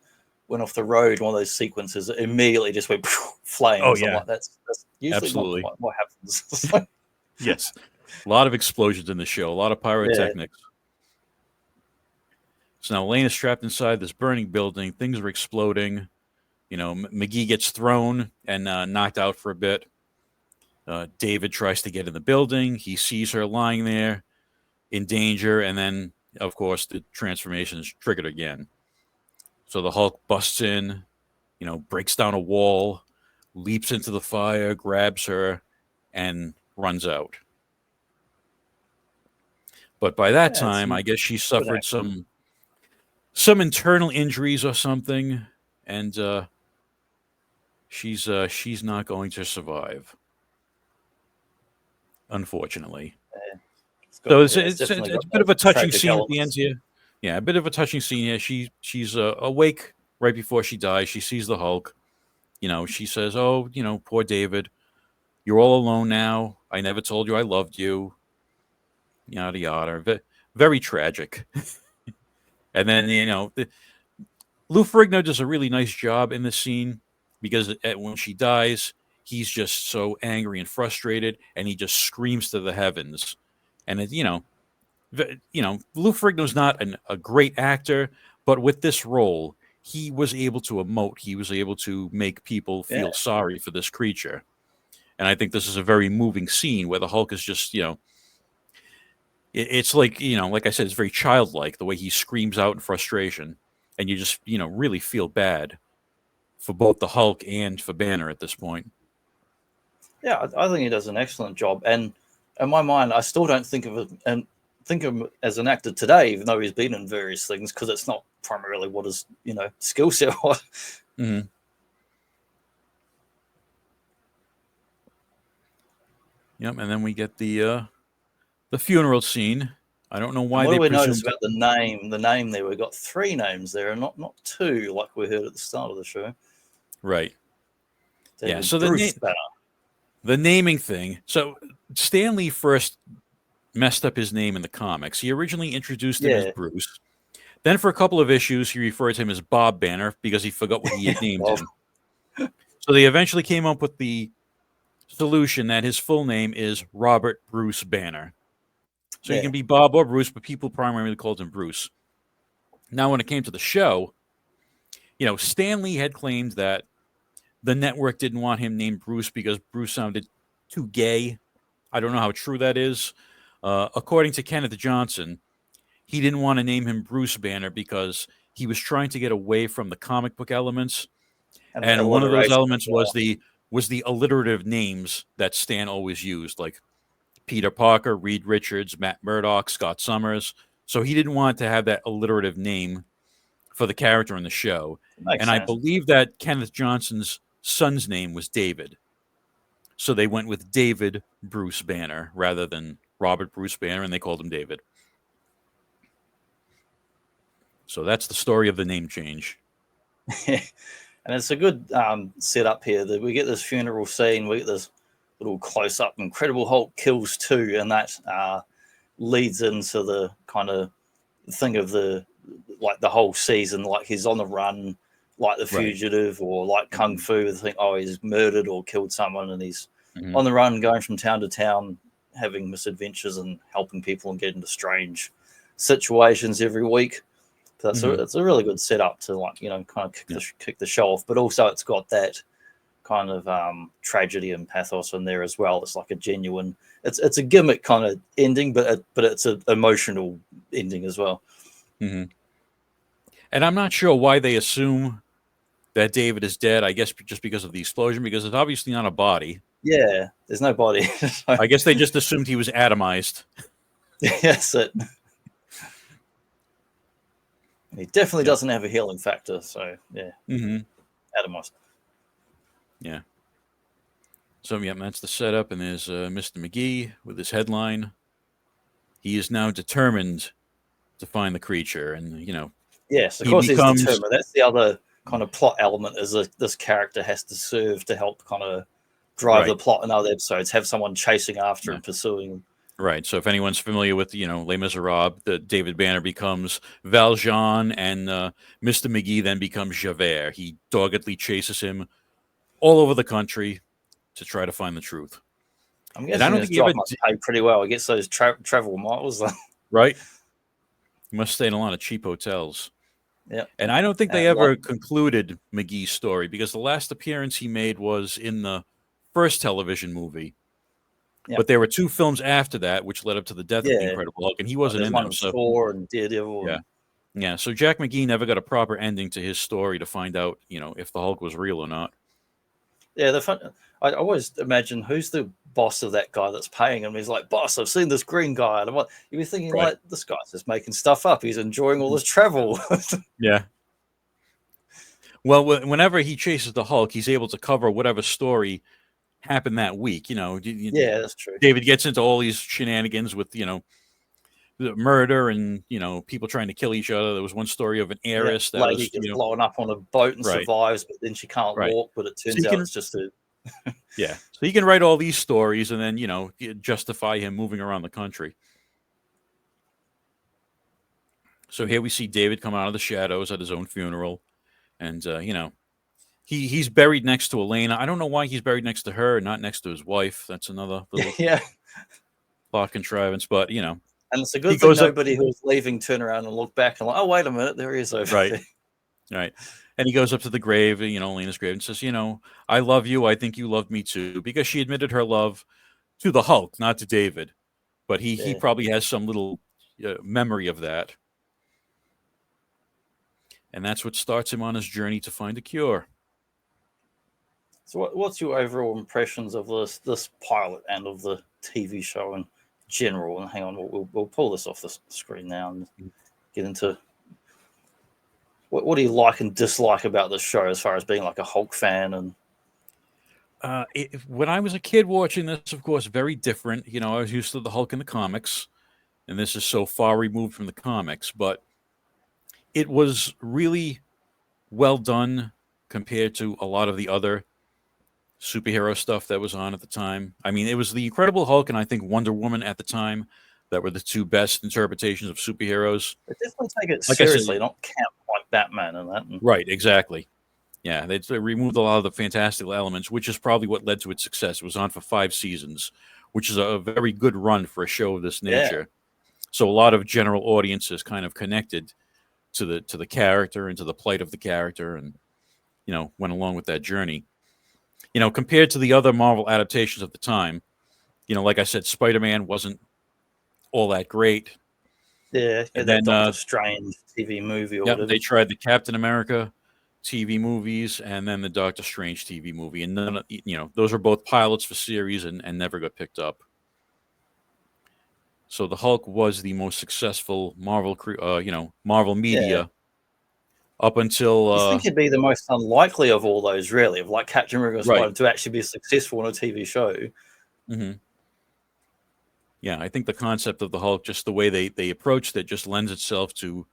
went off the road, one of those sequences, it immediately just went flames. Oh, yeah. I'm like, that's usually Absolutely. not what happens. Yes. A lot of explosions in the show, a lot of pyrotechnics. So now Elaine is trapped inside this burning building. Things are exploding. You know, McGee gets thrown and knocked out for a bit. David tries to get in the building. He sees her lying there in danger. And then, of course, the transformation is triggered again. So the Hulk busts in, you know, breaks down a wall, leaps into the fire, grabs her, and runs out. But by that time, I guess she suffered some internal injuries or something, and she's not going to survive, unfortunately. So it's a bit of a touching scene at the end here. Yeah, a bit of a touching scene here. She's awake right before she dies. She sees the Hulk. You know, she says, "Oh, you know, poor David, you're all alone now. I never told you I loved you." Yada yada. Very tragic. And then, you know, Lou Ferrigno does a really nice job in this scene because when she dies, he's just so angry and frustrated, and he just screams to the heavens. And it, you know, Lou Ferrigno's not a great actor, but with this role, he was able to emote. He was able to make people feel sorry for this creature. And I think this is a very moving scene where the Hulk is just, you know, it's like, you know, like I said, it's very childlike, the way he screams out in frustration. And you just, you know, really feel bad for both the Hulk and for Banner at this point. Yeah, I think he does an excellent job. And in my mind, I still don't think of him as an actor today, even though he's been in various things, because it's not primarily what his, you know, skill set was. Mm-hmm. Yep, and then we get the funeral scene. I don't know why they presumed... notice about the name? The name there, we got 3 names there, and not 2, like we heard at the start of the show. Right. David yeah. So the naming thing. So Stan Lee first messed up his name in the comics. He originally introduced him as Bruce. Then for a couple of issues, he referred to him as Bob Banner because he forgot what he had named him. So they eventually came up with the solution that his full name is Robert Bruce Banner. So he can be Bob or Bruce, but people primarily called him Bruce. Now, when it came to the show, you know, Stan Lee had claimed that the network didn't want him named Bruce because Bruce sounded too gay. I don't know how true that is. According to Kenneth Johnson, he didn't want to name him Bruce Banner because he was trying to get away from the comic book elements. And one of those elements was the alliterative names that Stan always used, like Peter Parker, Reed Richards, Matt Murdock, Scott Summers. So he didn't want to have that alliterative name for the character in the show. And I believe that Kenneth Johnson's son's name was David. So they went with David Bruce Banner rather than Robert Bruce Banner, and they called him David. So that's the story of the name change. And it's a good setup here that we get this funeral scene, we get this little close-up Incredible Hulk kills 2, and that leads into the kind of thing of the whole season, like he's on the run, like The Fugitive, or like Kung Fu, they think, oh, he's murdered or killed someone, and he's on the run, going from town to town, having misadventures and helping people and getting into strange situations every week. So it's a really good setup to, like, you know, kind of kick the show off, but also it's got that kind of tragedy and pathos in there as well. It's like a genuine, it's a gimmick kind of ending, but it's an emotional ending as well. Mm-hmm. And I'm not sure why they assume that David is dead. I guess just because of the explosion, because it's obviously not a body. Yeah, there's no body. I guess they just assumed he was atomized. Yes, it. He definitely doesn't have a healing factor, so yeah. Atomized. Yeah. So yeah, that's the setup, and there's Mr. McGee with his headline. He is now determined to find the creature, and you know. Yes, of course he's determined. That's the other kind of plot element, is that this character has to serve to help kind of drive the plot in other episodes. Have someone chasing after and pursuing him. Right. So if anyone's familiar with, Les Miserables, David Banner becomes Valjean, and Mr. McGee then becomes Javert. He doggedly chases him all over the country to try to find the truth. I'm And I guessing don't his think he job ever must pay pretty well. He gets those travel miles. right. He must stay in a lot of cheap hotels. Yeah. And I don't think they And ever concluded McGee's story, because the last appearance he made was in the first television movie. Yep. But there were 2 films after that, which led up to the death of the Incredible Hulk, and he wasn't there's in one them. with So Thor and Daredevil. yeah, yeah. So Jack McGee never got a proper ending to his story to find out, if the Hulk was real or not. Yeah, I always imagine, who's the boss of that guy that's paying him? He's like, boss, I've seen this green guy. And you'd be thinking, Right. like, this guy's just making stuff up. He's enjoying all this travel. Yeah. Well, whenever he chases the Hulk, he's able to cover whatever story happened that week. Yeah, that's true. David gets into all these shenanigans with, the murder and, people trying to kill each other. There was one story of an heiress that lady was, gets blown up on a boat and survives, but then she can't walk. But it turns out it's just a yeah. So he can write all these stories and then, justify him moving around the country. So here we see David come out of the shadows at his own funeral, and he's buried next to Elena. I don't know why he's buried next to her and not next to his wife. That's another little plot contrivance, but And it's a good thing nobody who was leaving turn around and look back and like, oh, wait a minute, there he is over there. Right. And he goes up to the grave, Elena's grave, and says, I love you. I think you loved me too, because she admitted her love to the Hulk, not to David. But he probably has some little memory of that. And that's what starts him on his journey to find a cure. So what's your overall impressions of this pilot and of the TV show in general? And hang on, we'll pull this off the screen now and get into what do you like and dislike about this show as far as being like a Hulk fan? And when I was a kid watching this, of course, very different. I was used to the Hulk in the comics, and this is so far removed from the comics, but it was really well done compared to a lot of the other superhero stuff that was on at the time. I mean, it was the Incredible Hulk and I think Wonder Woman at the time that were the 2 best interpretations of superheroes. They definitely take it seriously, not camp like Batman and that. Right, exactly. Yeah, they removed a lot of the fantastical elements, which is probably what led to its success. It was on for 5 seasons, which is a very good run for a show of this nature. So a lot of general audiences kind of connected to the character and to the plight of the character, and went along with that journey. Compared to the other Marvel adaptations of the time, like I said, Spider-Man wasn't all that great. Yeah, and then Doctor Strange TV movie. Or whatever. They tried the Captain America TV movies and then the Doctor Strange TV movie, and none, those are both pilots for series and never got picked up. So the Hulk was the most successful Marvel media up until. I think it'd be the most unlikely of all those, really, of like Captain America to actually be successful on a TV show. Mm-hmm. Yeah, I think the concept of the Hulk, just the way they approached it, just lends itself to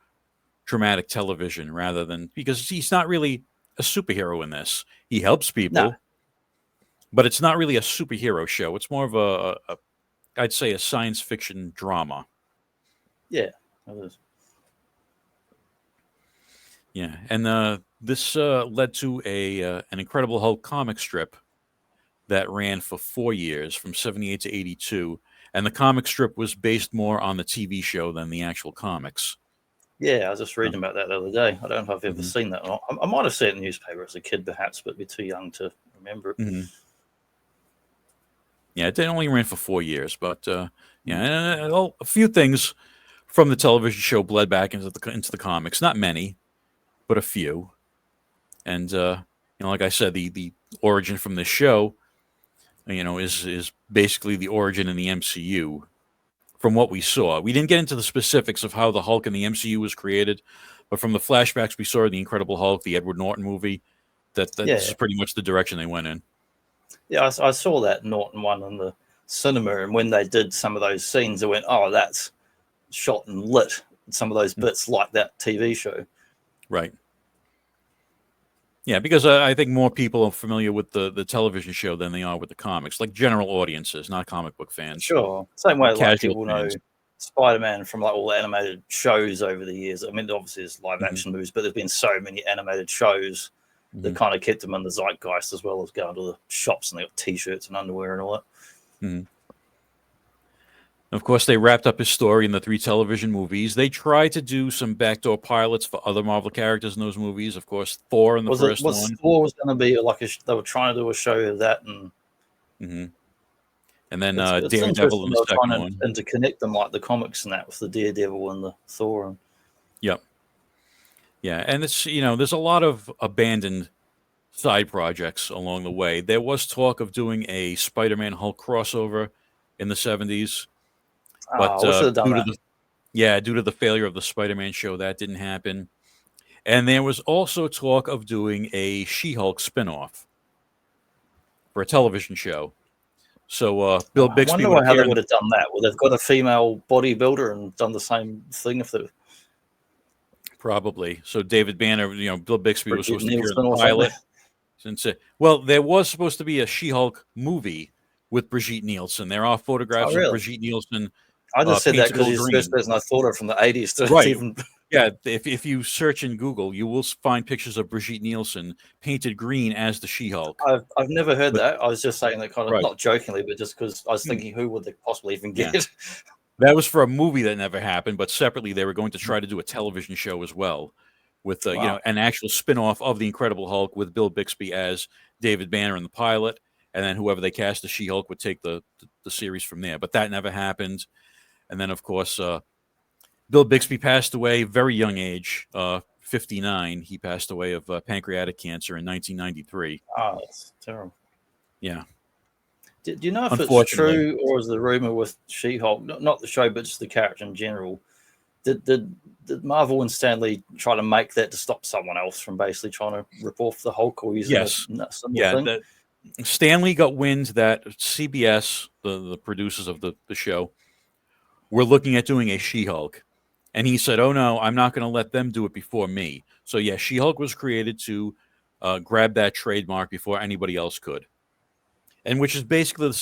dramatic television rather than, because he's not really a superhero in this. He helps people, but it's not really a superhero show. It's more of I'd say a science fiction drama. Yeah, it is. Yeah, and this led to an Incredible Hulk comic strip that ran for 4 years, from 78 to 82, and the comic strip was based more on the TV show than the actual comics. Yeah, I was just reading about that the other day. I don't know if I've ever seen that or not. I might have seen it in the newspaper as a kid, perhaps, but be too young to remember it. Mm-hmm. Yeah, it only ran for 4 years, but and a few things from the television show bled back into the comics. Not many, but a few. And like I said, the origin from this show, is basically the origin in the MCU. From what we saw, we didn't get into the specifics of how the Hulk in the MCU was created, but from the flashbacks we saw in the Incredible Hulk, the Edward Norton movie, this is pretty much the direction they went in. Yeah, I saw that Norton one in the cinema, and when they did some of those scenes, I went, "Oh, that's shot and lit." Some of those bits like that TV show, right? Yeah, because I think more people are familiar with the television show than they are with the comics, like general audiences, not comic book fans, Sure. Same way like casual people know fans. Spider-Man from like all the animated shows over the years. I mean, obviously there's live Hmm. action movies, but there's been so many animated shows that Hmm. kind of kept them in the zeitgeist, as well as going to the shops and they got t-shirts and underwear and all that. Hmm. Of course, they wrapped up his story in the 3 television movies. They tried to do some backdoor pilots for other Marvel characters in those movies. Of course, Thor in the first Was one. Thor was going to be like they were trying to do a show of that, and Hmm. And then it's Daredevil in interesting the they were second trying one. to interconnect them like the comics and that with the Daredevil and the Thor. And Yep. Yeah, and it's there's a lot of abandoned side projects along the way. There was talk of doing a Spider-Man Hulk crossover in the 70s, but we should have done that. due to the failure of the Spider-Man show, that didn't happen. And there was also talk of doing a She-Hulk spin-off for a television show. So Bill I Bixby wonder would how they appear would have done that. Well, they've got a female bodybuilder and done the same thing if they probably. So David Banner, Bill Bixby was Brigitte supposed to appear in Nielsen the or something. pilot. Well, there was supposed to be a She-Hulk movie with Brigitte Nielsen. There are Oh, photographs of really? Brigitte Nielsen I just said that painted because all he's the first green. person I thought of from the 80s to Right. even. Yeah, if you search in Google, you will find pictures of Brigitte Nielsen painted green as the She-Hulk. I've never heard But that. I was just saying that kind of right, not jokingly, but just because I was thinking, who would they possibly even yeah, get? that was for a movie that never happened. But separately, they were going to try to do a television show as well, with Wow. an actual spin-off of the Incredible Hulk with Bill Bixby as David Banner in the pilot, and then whoever they cast as She-Hulk would take the series from there. But that never happened. And then, of course, Bill Bixby passed away very young age, 59. He passed away of pancreatic cancer in 1993. Oh, that's terrible. Yeah. Do you know if it's Unfortunately. true, or is the rumor with She-Hulk, not the show, but just the character in general? Did Marvel and Stanley try to make that to stop someone else from basically trying to rip off the Hulk or using Yes. a similar thing? Stanley got wind that CBS, the producers of the show, were looking at doing a She-Hulk. And he said, oh, no, I'm not going to let them do it before me. So, yeah, She-Hulk was created to grab that trademark before anybody else could. And which is basically the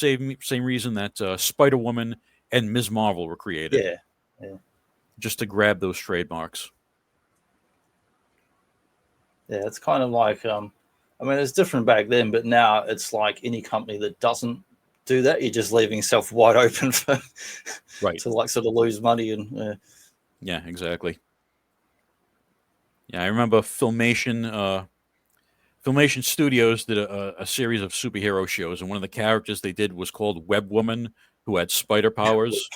same reason that Spider-Woman and Ms. Marvel were created. Yeah. Just to grab those trademarks. Yeah, it's kind of like, I mean, it's different back then, but now it's like any company that doesn't do that, you're just leaving yourself wide open for to like sort of lose money and. Yeah, exactly. Yeah, I remember Filmation Studios did a series of superhero shows, and one of the characters they did was called Web Woman, who had spider powers.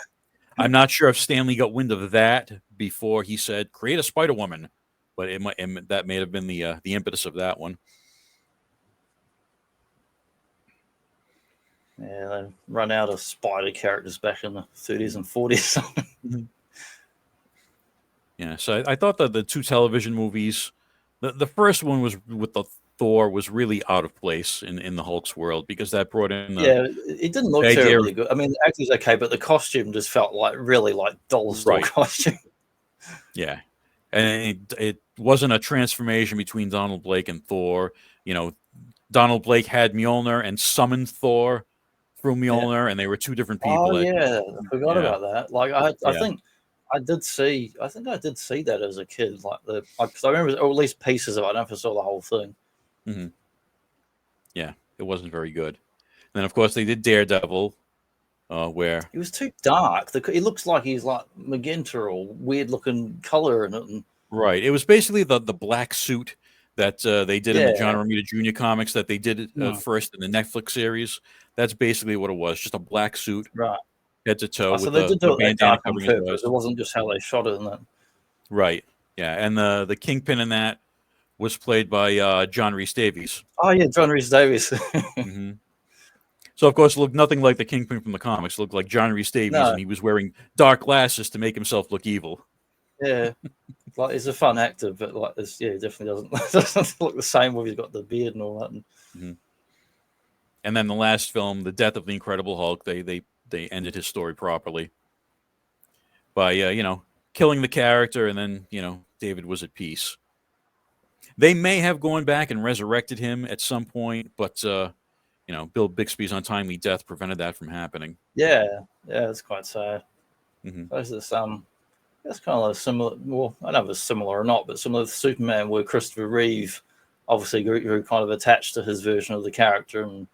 I'm not sure if Stanley got wind of that before he said, create a Spider Woman, but that may have been the impetus of that one. Yeah, they run out of spider characters back in the 30s and 40s. Mm-hmm. Yeah, so I thought that the 2 television movies, the first one was with the Thor was really out of place in the Hulk's world because that brought in it didn't look terribly good. I mean, the acting's okay, but the costume just felt like really like dollar store costume. Yeah, and it wasn't a transformation between Donald Blake and Thor. Donald Blake had Mjolnir and summoned Thor through Mjolnir, and they were 2 different people. Oh yeah, I forgot about that. Like I think I did see that as a kid. Like because I remember, or at least pieces of it. I never saw the whole thing. Mm-hmm. Yeah, it wasn't very good. And then of course they did Daredevil, where he was too dark. He looks like he's like magenta or weird looking color in it. And... Right, it was basically the black suit that they did in the John Romita Jr. comics that they did first in the Netflix series. That's basically what it was, just a black suit, right, head to toe, so with they did do the bandana covering his eyes. It wasn't just how they shot it in that. Right, yeah, and the Kingpin in that was played by John Rhys Davies. Oh yeah, John Rhys Davies. Mm-hmm. So of course, it looked nothing like the Kingpin from the comics. It looked like John Rhys Davies, and he was wearing dark glasses to make himself look evil. Yeah, like he's a fun actor, but like this, he definitely doesn't look the same when he's got the beard and all that. Mm-hmm. And then the last film, The Death of the Incredible Hulk, they ended his story properly by killing the character, and then David was at peace. They may have gone back and resurrected him at some point, but Bill Bixby's untimely death prevented that from happening. Yeah, it's quite sad. Mm-hmm. There's this that's kind of similar. Well, I don't know if it's similar or not, but similar to Superman, where Christopher Reeve obviously grew kind of attached to his version of the character, and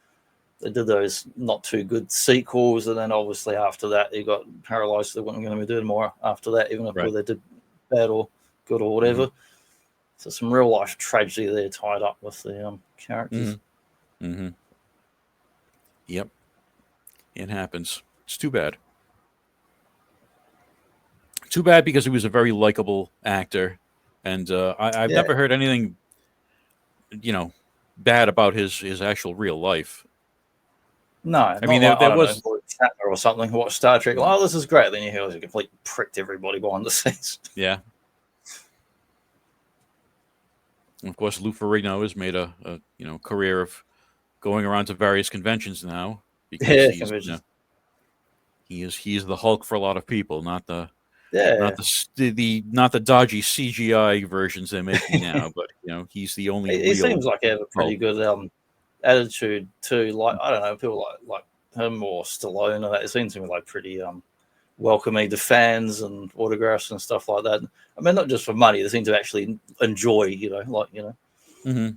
they did those not too good sequels, and then obviously after that he got paralyzed. So they weren't going to be doing more after that, even if Right. they did bad or good or whatever. Mm-hmm. So some real life tragedy there tied up with the characters. Mm-hmm. Mm-hmm. Yep, it happens. It's too bad. Too bad, because he was a very likable actor, and I've never heard anything, bad about his actual real life. No, I mean, there was Shatner or something. Watch Star Trek. Oh, this is great. Then you hear he completely pricked everybody behind the scenes. Yeah. And of course, Lou Ferrigno has made a career of going around to various conventions now, because he's the Hulk for a lot of people, not the dodgy CGI versions they're making now, but he's the only. He seems like he has a pretty good attitude too. Like, I don't know, people like him or Stallone, and that, it seems to me like pretty welcoming to fans and autographs and stuff like that. I mean, not just for money; they seem to actually enjoy, Mm-hmm.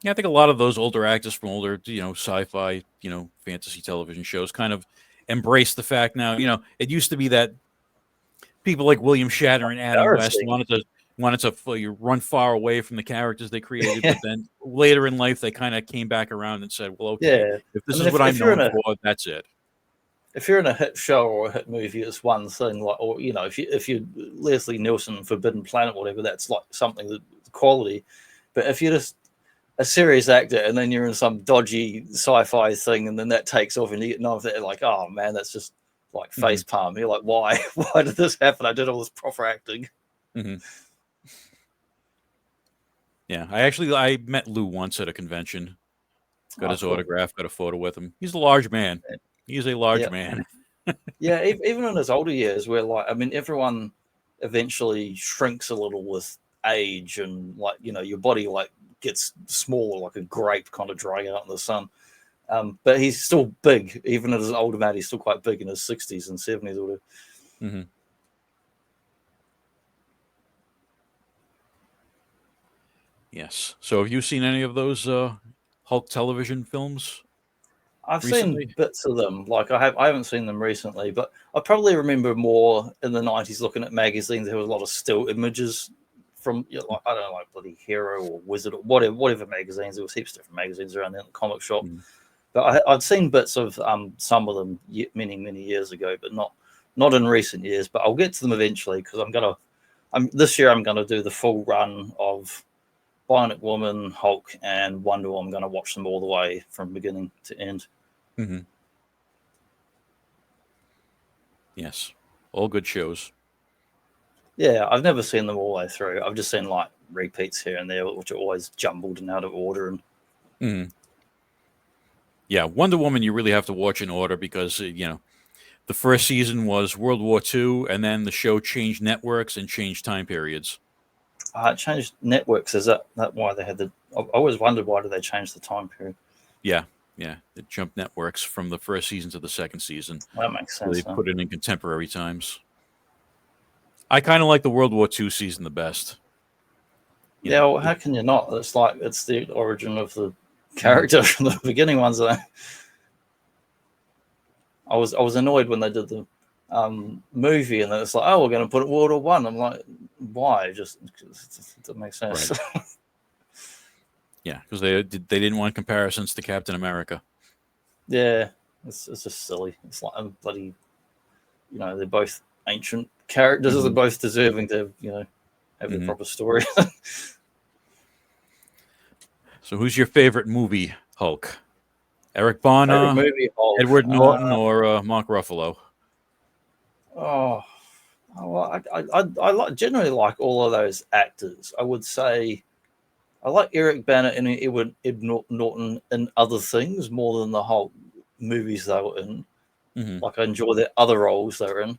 Yeah, I think a lot of those older actors from older, sci-fi, fantasy television shows kind of embrace the fact now. It used to be that people like William Shatner and Adam West wanted to run far away from the characters they created, but then later in life they kind of came back around and said, "Well, okay, if this is what I'm known for, that's it." If you're in a hit show or a hit movie, it's one thing. Like, or if you Leslie Nielsen, Forbidden Planet, whatever, that's like something that quality. But if you're just a serious actor and then you're in some dodgy sci-fi thing and then that takes off and you get none of that, like, oh man, that's just like face palm. You're like, why? Why did this happen? I did all this proper acting. Mm-hmm. Yeah, I met Lou once at a convention. Got his autograph, got a photo with him. He's a large man. He's a large man. Yeah, even in his older years, where everyone eventually shrinks a little with age, and your body gets smaller, like a grape kind of drying out in the sun. But he's still big, even as an older man. He's still quite big in his 60s and 70s or whatever. Mm-hmm. Yes. So have you seen any of those Hulk television films? I've seen bits of them. I haven't seen them recently, but I probably remember more in the 90s looking at magazines. There was a lot of still images from I don't know, like bloody Hero or Wizard or whatever magazines. There was heaps of different magazines around there in the comic shop. Mm. But I'd seen bits of some of them many years ago, but not in recent years. But I'll get to them eventually, because this year I'm gonna do the full run of Bionic Woman, Hulk, and Wonder Woman. I'm gonna watch them all the way from beginning to end. Mm-hmm. Yes, all good shows. Yeah, I've never seen them all the way through. I've just seen repeats here and there, which are always jumbled and out of order. And mm-hmm. Yeah, Wonder Woman you really have to watch in order, because the first season was World War II, and then the show changed networks and changed time periods. It changed networks. Is that why they had I always wondered, why did they change the time period? Yeah, it jumped networks from the first season to the second season. That makes sense. So they put it in contemporary times. I kind of like the World War II season the best. Well, how can you not? It's the origin of the character from the beginning ones. I was annoyed when they did the movie, and then it's like, oh, we're going to put it World War I. I'm like, why? It doesn't make sense. Right. Yeah, because they didn't want comparisons to Captain America. Yeah, it's just silly. It's like bloody, they're both ancient characters. Mm-hmm. They're both deserving to have a proper story. So who's your favorite movie Hulk? Eric Bana, Edward Norton, or Mark Ruffalo? I generally like all of those actors. I would say I like Eric Bana and Edward Norton in other things more than the Hulk movies they were in. Mm-hmm. I enjoy their other roles they're in.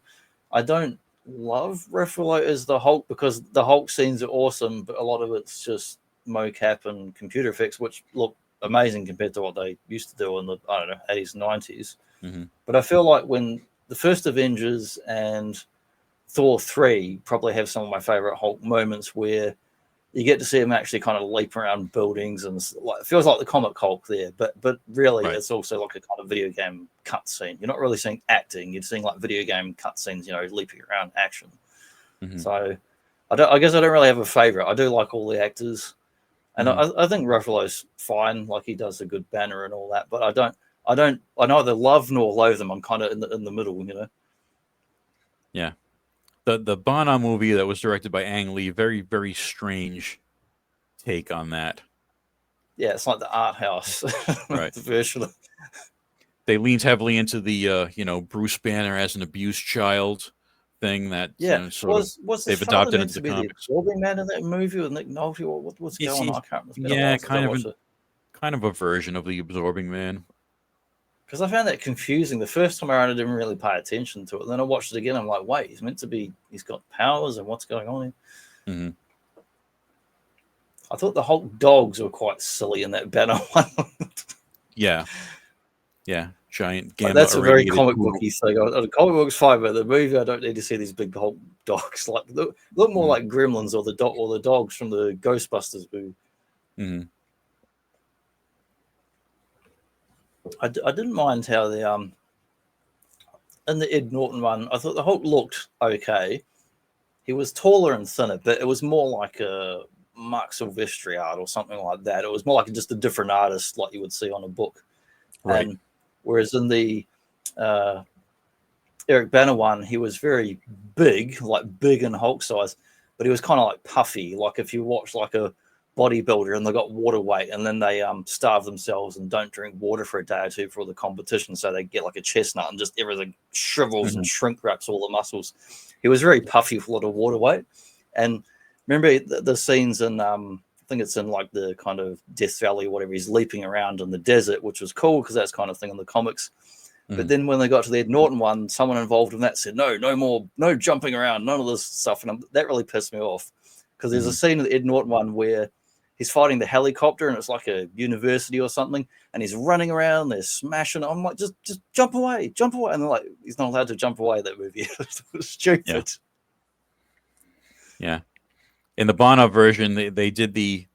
I don't love Ruffalo as the Hulk because the Hulk scenes are awesome, but a lot of it's just mocap and computer effects, which look amazing compared to what they used to do in the 80s and 90s. Mm-hmm. But I feel like when the first Avengers and Thor 3 probably have some of my favorite Hulk moments where you get to see him actually kind of leap around buildings and like it feels like the comic Hulk there, but really it's also like a kind of video game cutscene. You're not really seeing acting; you're seeing like video game cutscenes, leaping around action. Mm-hmm. So I guess I don't really have a favorite. I do like all the actors, and Mm-hmm. I think Ruffalo's fine. Like he does a good banner and all that, but I neither love nor loathe them. I'm kind of in the middle, Yeah. The Bana movie that was directed by Ang Lee, very, very strange take on that. Yeah, it's like the art house Right. version of. They leaned heavily into the Bruce Banner as an abused child thing that Was they've his father adopted meant into to the be the comics. absorbing man in that movie with Nick Nolte? Or what's going on? I can't remember. It's been a while since I watched it. Kind of a version of the absorbing man. Because I found that confusing. The first time around, I didn't really pay attention to it. And then I watched it again. I'm like, wait, he's got powers and what's going on here? Mm-hmm. I thought the Hulk dogs were quite silly in that Banner one. Yeah. Giant gamma. That's a very comic poodle. booky thing. The comic book's fine, but the movie, I don't need to see these big Hulk dogs. Like look more like Gremlins or the dogs from the Ghostbusters movie. Mm-hmm. I didn't mind how the in the Ed Norton one, I thought the Hulk looked okay. He was taller and thinner, but it was more like a Mark Silvestri art or something like that. It was more like just a different artist, like you would see on a book. Right. And whereas in the Eric Bana one, he was very big, like big and Hulk size, but he was kind of like puffy. Like if you watch like a bodybuilder and they got water weight and then they starve themselves and don't drink water for a day or two before the competition, so they get like a chestnut and just everything shrivels and shrink wraps all the muscles. He was very puffy with a lot of water weight. And remember the scenes in I think it's in like the kind of Death Valley or whatever, he's leaping around in the desert, which was cool because that's kind of thing in the comics. But then when they got to the Ed Norton one, someone involved in that said, no jumping around, none of this stuff. And that really pissed me off because there's a scene in the Ed Norton one where he's fighting the helicopter and it's like a university or something. And he's running around, they're smashing. I'm like, just jump away. And they're like, he's not allowed to jump away that movie. It was stupid. Yeah. In the Bana version, they did the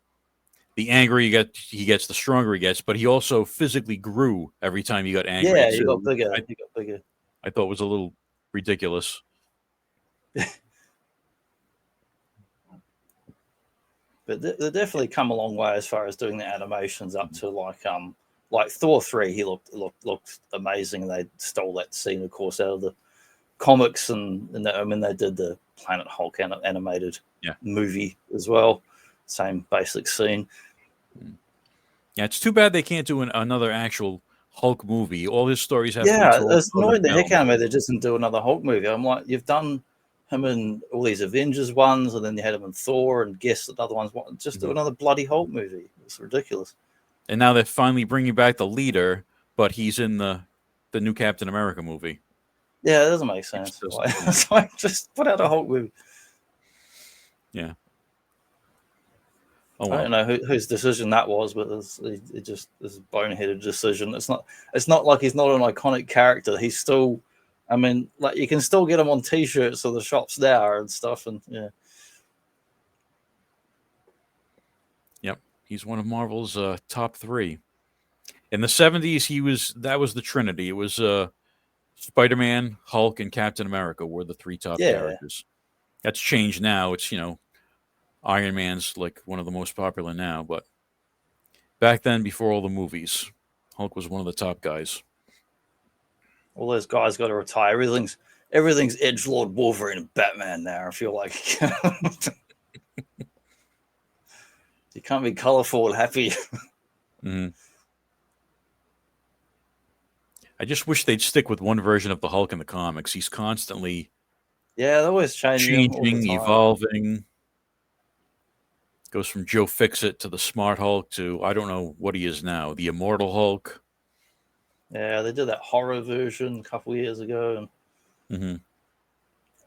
angrier he gets, the stronger he gets, but he also physically grew every time he got angry. Yeah, he got bigger. I thought it was a little ridiculous. But they definitely come a long way as far as doing the animations up to like Thor 3. He looked amazing. They stole that scene, of course, out of the comics, and they did the Planet Hulk animated movie as well. Same basic scene. Yeah, it's too bad they can't do another actual Hulk movie. All his stories have to be told. It's annoying the heck out of me they just didn't do another Hulk movie. I'm like, you've done him in all these Avengers ones, and then you had him in Thor, and guess another ones. Just do another bloody Hulk movie. It's ridiculous. And now they're finally bringing back the leader, but he's in the new Captain America movie. Yeah, it doesn't make sense. Just put out a Hulk movie. Yeah. Oh, well. I don't know whose decision that was, but it just is a boneheaded decision. It's not like he's not an iconic character. He's still, like you can still get him on T-shirts or the shops there and stuff, and yeah. Yep, he's one of Marvel's top 3. In the 70s, that was the Trinity. It was Spider-Man, Hulk, and Captain America were the 3 top characters. That's changed now. It's Iron Man's like one of the most popular now, but back then, before all the movies, Hulk was one of the top guys. All those guys got to retire. Everything's edgelord Wolverine and Batman now. I feel like you can't be colorful and happy. Mm-hmm. I just wish they'd stick with one version of the Hulk in the comics. He's constantly they're always changing, evolving. Goes from Joe Fixit to the Smart Hulk to I don't know what he is now, the Immortal Hulk. Yeah, they did that horror version a couple of years ago, and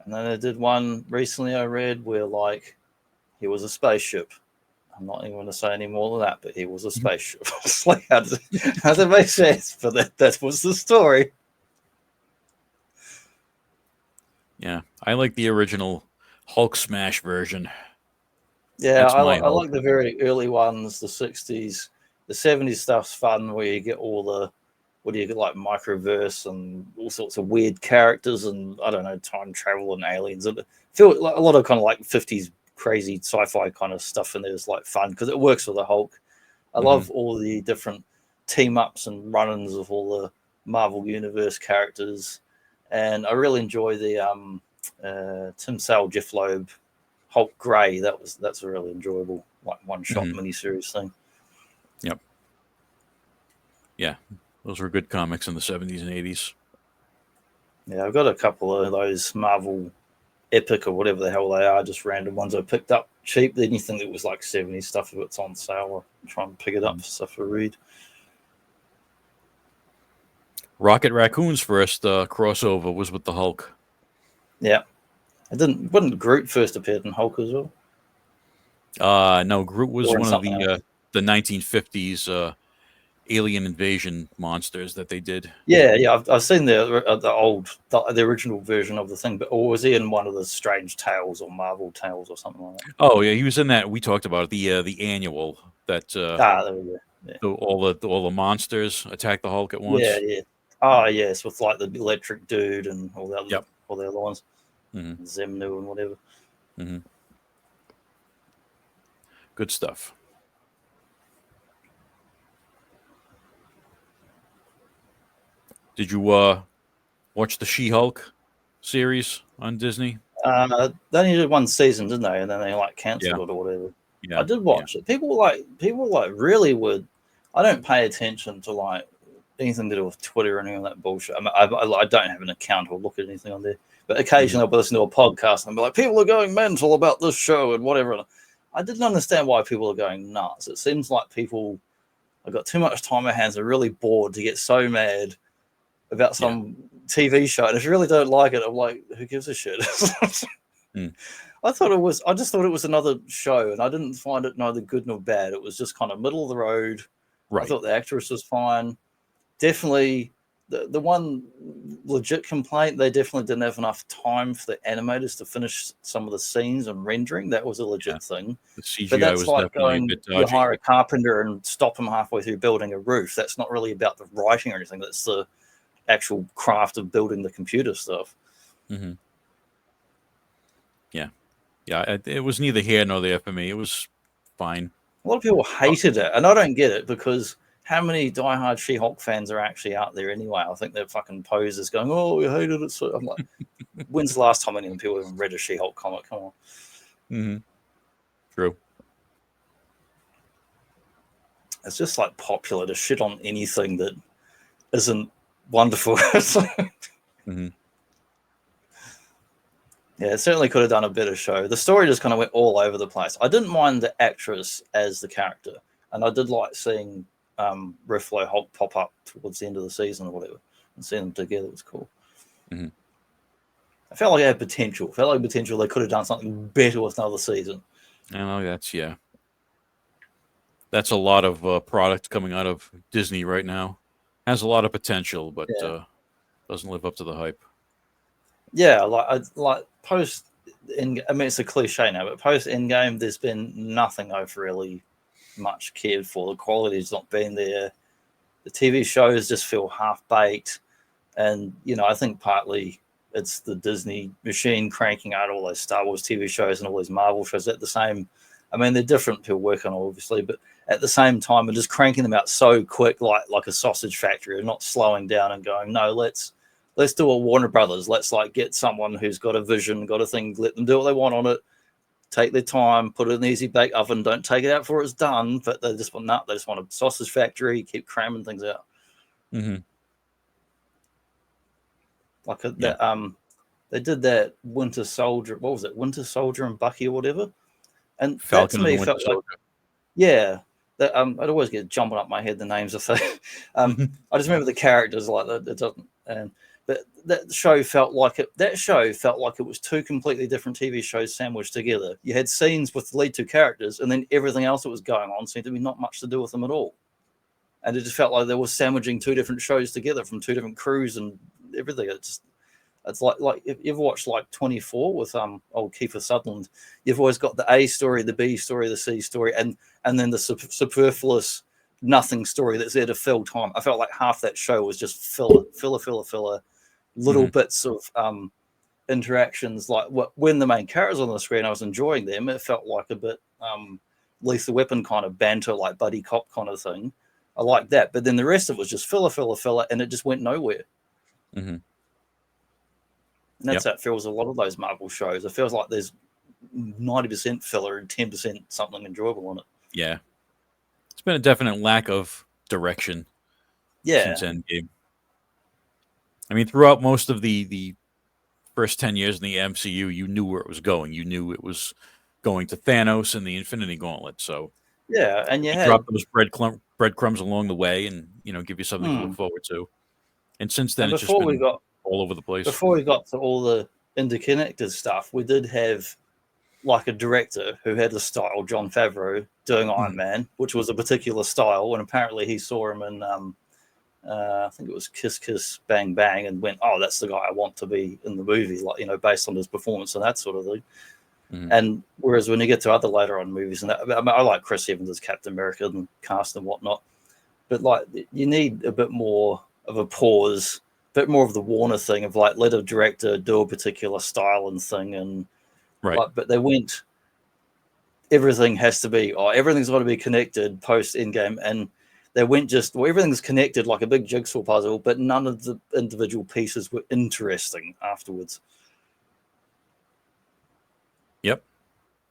And then they did one recently I read where like he was a spaceship. I'm not even going to say any more than that, but he was a spaceship. It's like, how does it make sense? But that was the story. Yeah, I like the original Hulk smash version. Yeah, I like the very early ones, the 60s. The 70s stuff's fun, where you get all the, what do you get, like microverse and all sorts of weird characters and, I don't know, time travel and aliens. And feel like a lot of kind of like 50s crazy sci-fi kind of stuff in there is like fun because it works with the Hulk. I love all the different team-ups and run-ins of all the Marvel Universe characters. And I really enjoy the Tim Sale, Jeff Loeb, Hulk Grey. That's a really enjoyable like one-shot miniseries thing. Yep. Yeah, those were good comics in the 70s and 80s. Yeah, I've got a couple of those Marvel Epic or whatever the hell they are, just random ones I picked up cheap. Anything that was like 70s stuff, if it's on sale, I'll try and pick it up for stuff to read. Rocket Raccoon's first crossover was with the Hulk. Yeah. Wouldn't Groot first appeared in Hulk as well? No, Groot was one of the 1950s alien invasion monsters that they did. Yeah, I've seen the original version of the thing, but or was he in one of the Strange Tales or Marvel Tales or something like that? Oh yeah, he was in that. We talked about it, the annual that there we go. Yeah. all the monsters attack the Hulk at once. Yeah. Oh yes, with like the electric dude and all the other all the other ones, Zemnu and whatever. Good stuff. Did you watch the She-Hulk series on Disney? They only did one season, didn't they? And then they like cancelled it or whatever. Yeah, I did watch it. People really would. I don't pay attention to like anything to do with Twitter or any of that bullshit. I mean, I don't have an account or look at anything on there. But occasionally I'll listen to a podcast and be like, people are going mental about this show and whatever. I didn't understand why people are going nuts. It seems like people have got too much time on their hands. Are really bored to get so mad about some TV show. And if you really don't like it, I'm like, who gives a shit? I just thought it was another show, and I didn't find it neither good nor bad. It was just kind of middle of the road. Right. I thought the actress was fine. Definitely the one legit complaint, they definitely didn't have enough time for the animators to finish some of the scenes and rendering. That was a legit thing. The CGI but that's was like going, you hire a carpenter and stop him halfway through building a roof. That's not really about the writing or anything. That's the actual craft of building the computer stuff. Yeah, it was neither here nor there for me. It was fine. A lot of people hated it, and I don't get it because how many diehard She-Hulk fans are actually out there anyway? I think they're fucking posers going, "Oh, we hated it." So I'm like, when's the last time any people even read a She-Hulk comic? Come on. True. It's just like popular to shit on anything that isn't wonderful. Yeah, it certainly could have done a better show. The story just kind of went all over the place. I didn't mind the actress as the character, and I did like seeing Ruffalo Hulk pop up towards the end of the season or whatever, and seeing them together was cool. I felt like it had potential. They could have done something better with another season. I know that's a lot of product coming out of Disney right now. Has a lot of potential, but doesn't live up to the hype. Yeah, like post Endgame. I mean, it's a cliche now, but post Endgame, there's been nothing I've really much cared for. The quality's not been there. The TV shows just feel half baked, and I think partly it's the Disney machine cranking out all those Star Wars TV shows and all these Marvel shows at the same. I mean, they're different people working on, obviously, but at the same time, they're just cranking them out so quick, like a sausage factory, and not slowing down and going, no, let's do a Warner Brothers. Let's get someone who's got a vision, got a thing, let them do what they want on it, take their time, put it in the easy bake oven, don't take it out before it's done. But they just want a sausage factory, keep cramming things out. They did that Winter Soldier. What was it? Winter Soldier and Bucky or whatever. And Falcon that to me felt like, that I'd always get jumping up my head the names of things. I just remember the characters like that. It doesn't, and But that show felt like it. That show felt like it was two completely different TV shows sandwiched together. You had scenes with the lead two characters, and then everything else that was going on seemed to be not much to do with them at all. And it just felt like they were sandwiching two different shows together from two different crews and everything. It's like if you ever watched like 24 with old Kiefer Sutherland, you've always got the A story, the B story, the C story, and then the superfluous nothing story that's there to fill time. I felt like half that show was just filler, little bits of interactions. Like when the main characters on the screen, I was enjoying them. It felt like a bit Lethal Weapon kind of banter, like buddy cop kind of thing. I like that, but then the rest of it was just filler, and it just went nowhere. Mm-hmm. And that's how it feels a lot of those Marvel shows. It feels like there's 90% filler and 10% something enjoyable in it. Yeah. It's been a definite lack of direction since Endgame. I mean, throughout most of the first 10 years in the MCU, you knew where it was going. You knew it was going to Thanos and the Infinity Gauntlet. So yeah, and you drop those breadcrumbs along the way and, give you something to look forward to. And since then, it's just been all over the place. Before we got to all the interconnected stuff, we did have like a director who had a style, Jon Favreau, doing Iron Man, which was a particular style. And apparently he saw him in, I think it was Kiss Kiss Bang Bang, and went, oh, that's the guy I want to be in the movie, like, based on his performance and that sort of thing. And whereas when you get to other later on movies, and that, I like Chris Evans as Captain America and cast and whatnot, but like you need a bit more of a pause, a bit more of the Warner thing of like let a director do a particular style and thing, and like, but they went, everything's got to be connected post Endgame, and they went everything's connected like a big jigsaw puzzle, but none of the individual pieces were interesting afterwards. Yep.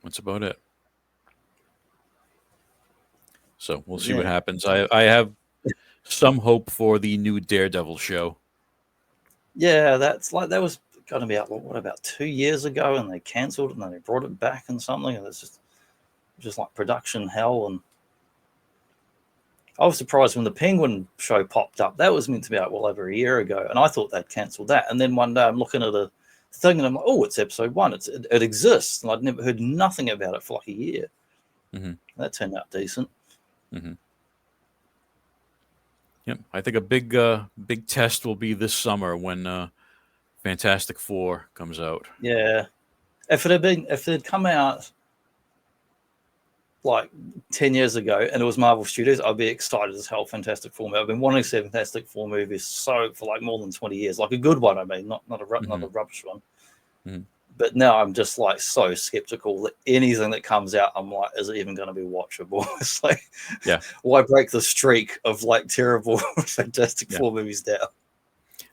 That's about it. So we'll see what happens. I have some hope for the new Daredevil show. Yeah, that was going to be out, what, about 2 years ago, and they cancelled it, and then they brought it back and something, and it's just like production hell. And I was surprised when the Penguin show popped up. That was meant to be out well over a year ago, and I thought they'd cancelled that. And then one day I'm looking at a thing, and I'm like, oh, it's episode 1. It exists, and I'd never heard nothing about it for like a year. That turned out decent. Yep, I think a big test will be this summer when Fantastic Four comes out. Yeah, if it had come out like 10 years ago and it was Marvel Studios, I'd be excited as hell. Fantastic Four. I've been wanting to see a Fantastic Four movie for like more than 20 years, like a good one. I mean, not a rubbish one. But now I'm just like so skeptical that anything that comes out, I'm like, is it even going to be watchable? It's like, why break the streak of like terrible Fantastic Four movies down?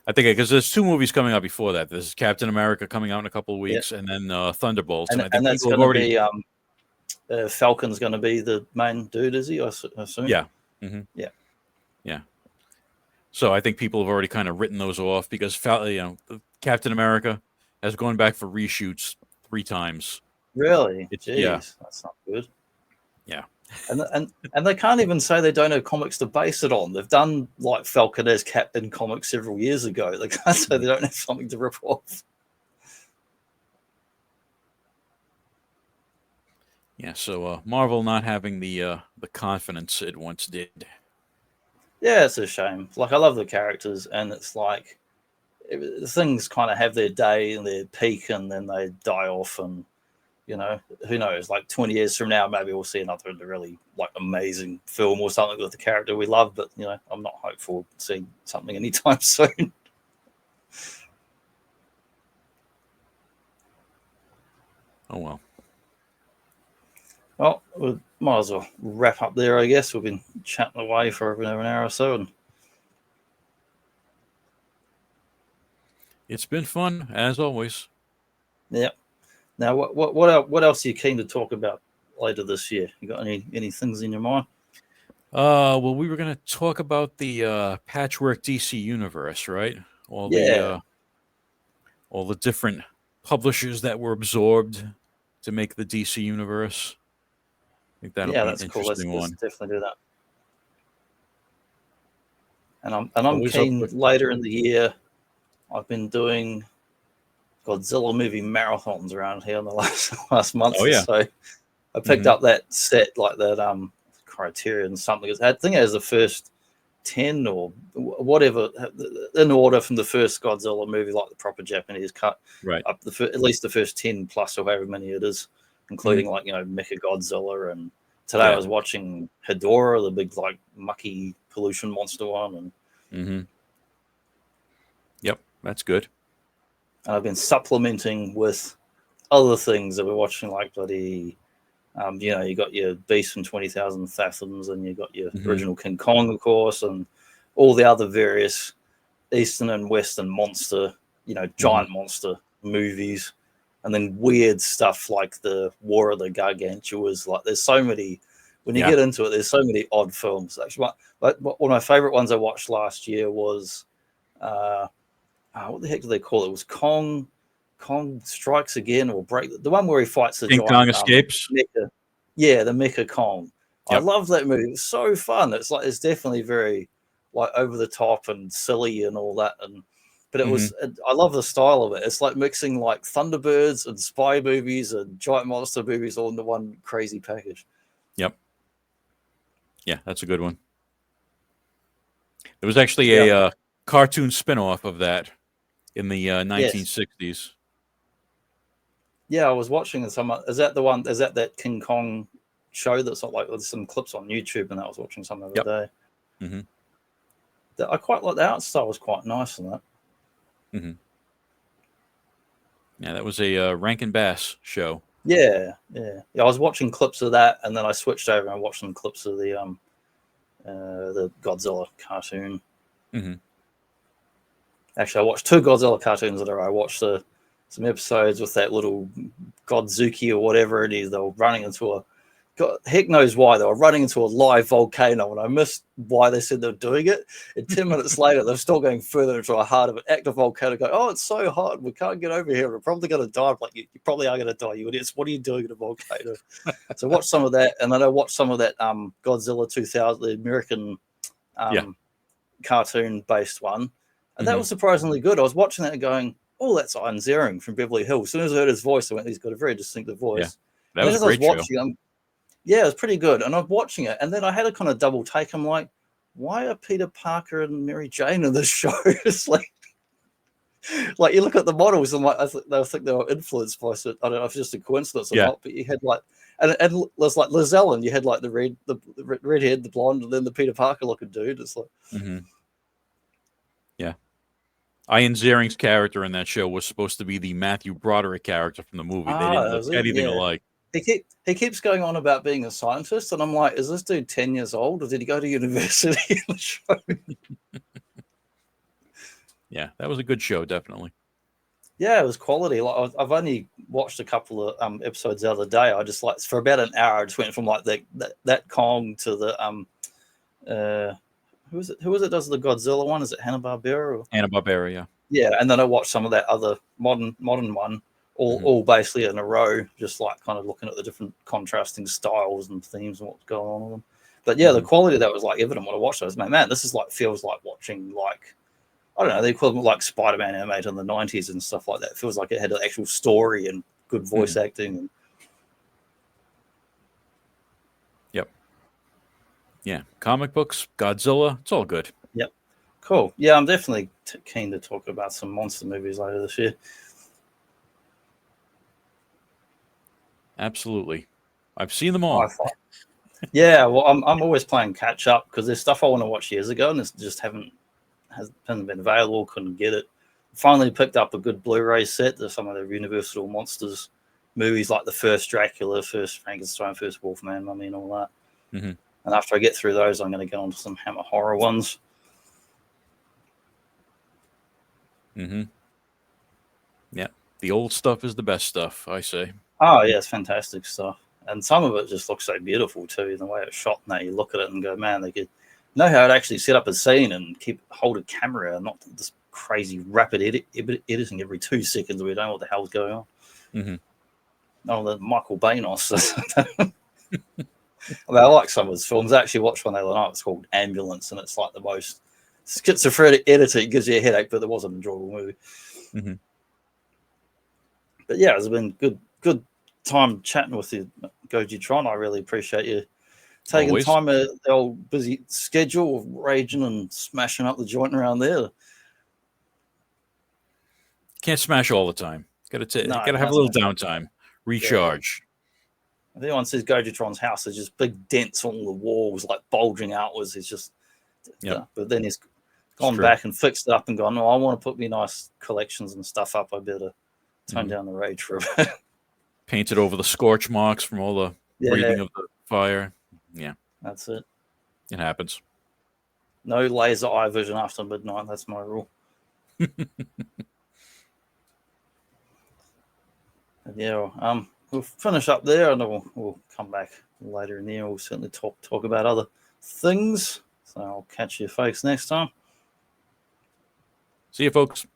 I think because there's 2 movies coming out before that. There's Captain America coming out in a couple of weeks, and then Thunderbolts. And I think that's going to be Falcon's going to be the main dude, is he? I assume. Yeah. Yeah. So I think people have already kind of written those off because Captain America has gone back for reshoots 3 times. Really? Jeez, that's not good. Yeah. And they can't even say they don't have comics to base it on. They've done like Falcon as Captain comics several years ago. They can't say they don't have something to rip off. Yeah, so Marvel not having the confidence it once did. Yeah, it's a shame. Like, I love the characters, and it's like things kind of have their day and their peak, and then they die off. And who knows? Like 20 years from now, maybe we'll see another really like amazing film or something with the character we love. But I'm not hopeful seeing something anytime soon. Oh well. Well, we might as well wrap up there, I guess. We've been chatting away for over an hour or so. And it's been fun, as always. Yeah. Now, what else are you keen to talk about later this year? You got any things in your mind? Well, we were going to talk about the Patchwork DC universe, right? All the different publishers that were absorbed to make the DC universe. I think that'll be an interesting one. Let's definitely do that. And I'm keen later in the year. I've been doing Godzilla movie marathons around here in the last month or so. I picked up that set, like that Criterion something. I think it has the first 10 or whatever in order from the first Godzilla movie, like the proper Japanese cut, right up at least the first 10 plus or however many it is, including like, you know, Mecha Godzilla. And today I was watching Hedorah, the big like mucky pollution monster one, and yep, that's good. And I've been supplementing with other things that we're watching, like bloody you know, you got your Beast from 20,000 Fathoms, and you got your original King Kong, of course, and all the other various Eastern and Western monster, you know, giant monster movies, and then weird stuff like the War of the Gargantuas. Like, there's so many, when you get into it, there's so many odd films. Actually, like one of my favorite ones I watched last year was, what the heck do they call it? It was Kong Strikes Again, or the one where he fights the King giant Kong Escapes. Mecha. Yeah, the Mecha Kong. I love that movie. It's so fun. It's like, it's definitely very like over the top and silly and all that. But it was, I love the style of it. It's like mixing like Thunderbirds and spy movies and giant monster movies all into one crazy package. Yep. Yeah, that's a good one. There was actually a cartoon spin-off of that in the 1960s. Yeah, I was watching some. Is that the one? Is that King Kong show that's not like, there's some clips on YouTube, and I was watching some the other day. I quite like the art style, was quite nice in that. Yeah, that was a Rankin Bass show. Yeah. I was watching clips of that, and then I switched over and watched some clips of the Godzilla cartoon. Actually, I watched 2 Godzilla cartoons in a row. I watched some episodes with that little Godzuki or whatever it is. They were running into heck knows why, they were running into a live volcano, and I missed why they said they were doing it. And 10 minutes later, they're still going further into a heart of an active volcano, going, oh, it's so hot, we can't get over here, we're probably going to die. I'm like, you probably are going to die, you idiots. What are you doing in a volcano? So watch some of that, and then I watched some of that Godzilla 2000, the American cartoon-based one, and that was surprisingly good. I was watching that and going, oh, that's Ian Ziering from Beverly Hills. As soon as I heard his voice, I went, he's got a very distinctive voice. Yeah, that was a great show. Yeah, it was pretty good. And I'm watching it, and then I had a kind of double take. I'm like, why are Peter Parker and Mary Jane in this show? It's like you look at the models, and like, I think they were influenced by it. I don't know if it's just a coincidence or not, but you had like, and there's like Liz Ellen, you had like the redhead, the blonde, and then the Peter Parker looking dude. It's like, yeah. Ian Ziering's character in that show was supposed to be the Matthew Broderick character from the movie. They didn't look anything alike. He keeps going on about being a scientist, and I'm like, is this dude 10 years old, or did he go to university in the show? Yeah, that was a good show, definitely. Yeah, it was quality. Like, I've only watched a couple of episodes the other day. I just like, for about an hour, I just went from like that Kong to the who is it does the Godzilla one? Is it Hanna-Barbera? Hanna-Barbera, yeah. Yeah, and then I watched some of that other modern one. All basically in a row, just like kind of looking at the different contrasting styles and themes and what's going on with them. But yeah, the quality of that was like evident when I watched those. Man, this is like, feels like watching like, I don't know, the equivalent like Spider-Man animated in the 90s and stuff like that. It feels like it had an actual story and good voice acting. And... Yep. Yeah, comic books, Godzilla, it's all good. Yep. Cool. Yeah, I'm definitely keen to talk about some monster movies later this year. Absolutely. I've seen them all. Yeah, well, I'm always playing catch up because there's stuff I want to watch years ago, and it's just hasn't been available, couldn't get it. Finally picked up a good Blu-ray set. There's some of the Universal Monsters movies, like the first Dracula, first Frankenstein, first Wolfman, Mummy, and all that. And after I get through those, I'm going to get onto some Hammer horror ones. Yeah, the old stuff is the best stuff, I say. Oh, yeah, it's fantastic stuff. And some of it just looks so beautiful, too, the way it's shot. Now you look at it and go, man, they could know how to actually set up a scene and hold a camera and not this crazy rapid editing every 2 seconds. We don't know what the hell's going on. Oh, the Michael Banos. I mean, I like some of his films. I actually watched one the other night. It's called Ambulance, and it's like the most schizophrenic editor, it gives you a headache, but it was an enjoyable movie. Mm-hmm. But yeah, it's been good time chatting with you, Gojitron. I really appreciate you taking Always. time out of the old busy schedule of raging and smashing up the joint around there. Can't smash all the time. Got to have a little downtime, recharge. If anyone says Gojitron's house, there's just big dents on the walls, like bulging outwards. It's just, but then he's gone back and fixed it up and gone, oh, I want to put me nice collections and stuff up. I better tone down the rage for a bit. Painted over the scorch marks from all the breathing of the fire. Yeah. That's it. It happens. No laser eye vision after midnight. That's my rule. Yeah, we'll finish up there, and we'll come back later in there. We'll certainly talk about other things. So I'll catch you folks next time. See you, folks.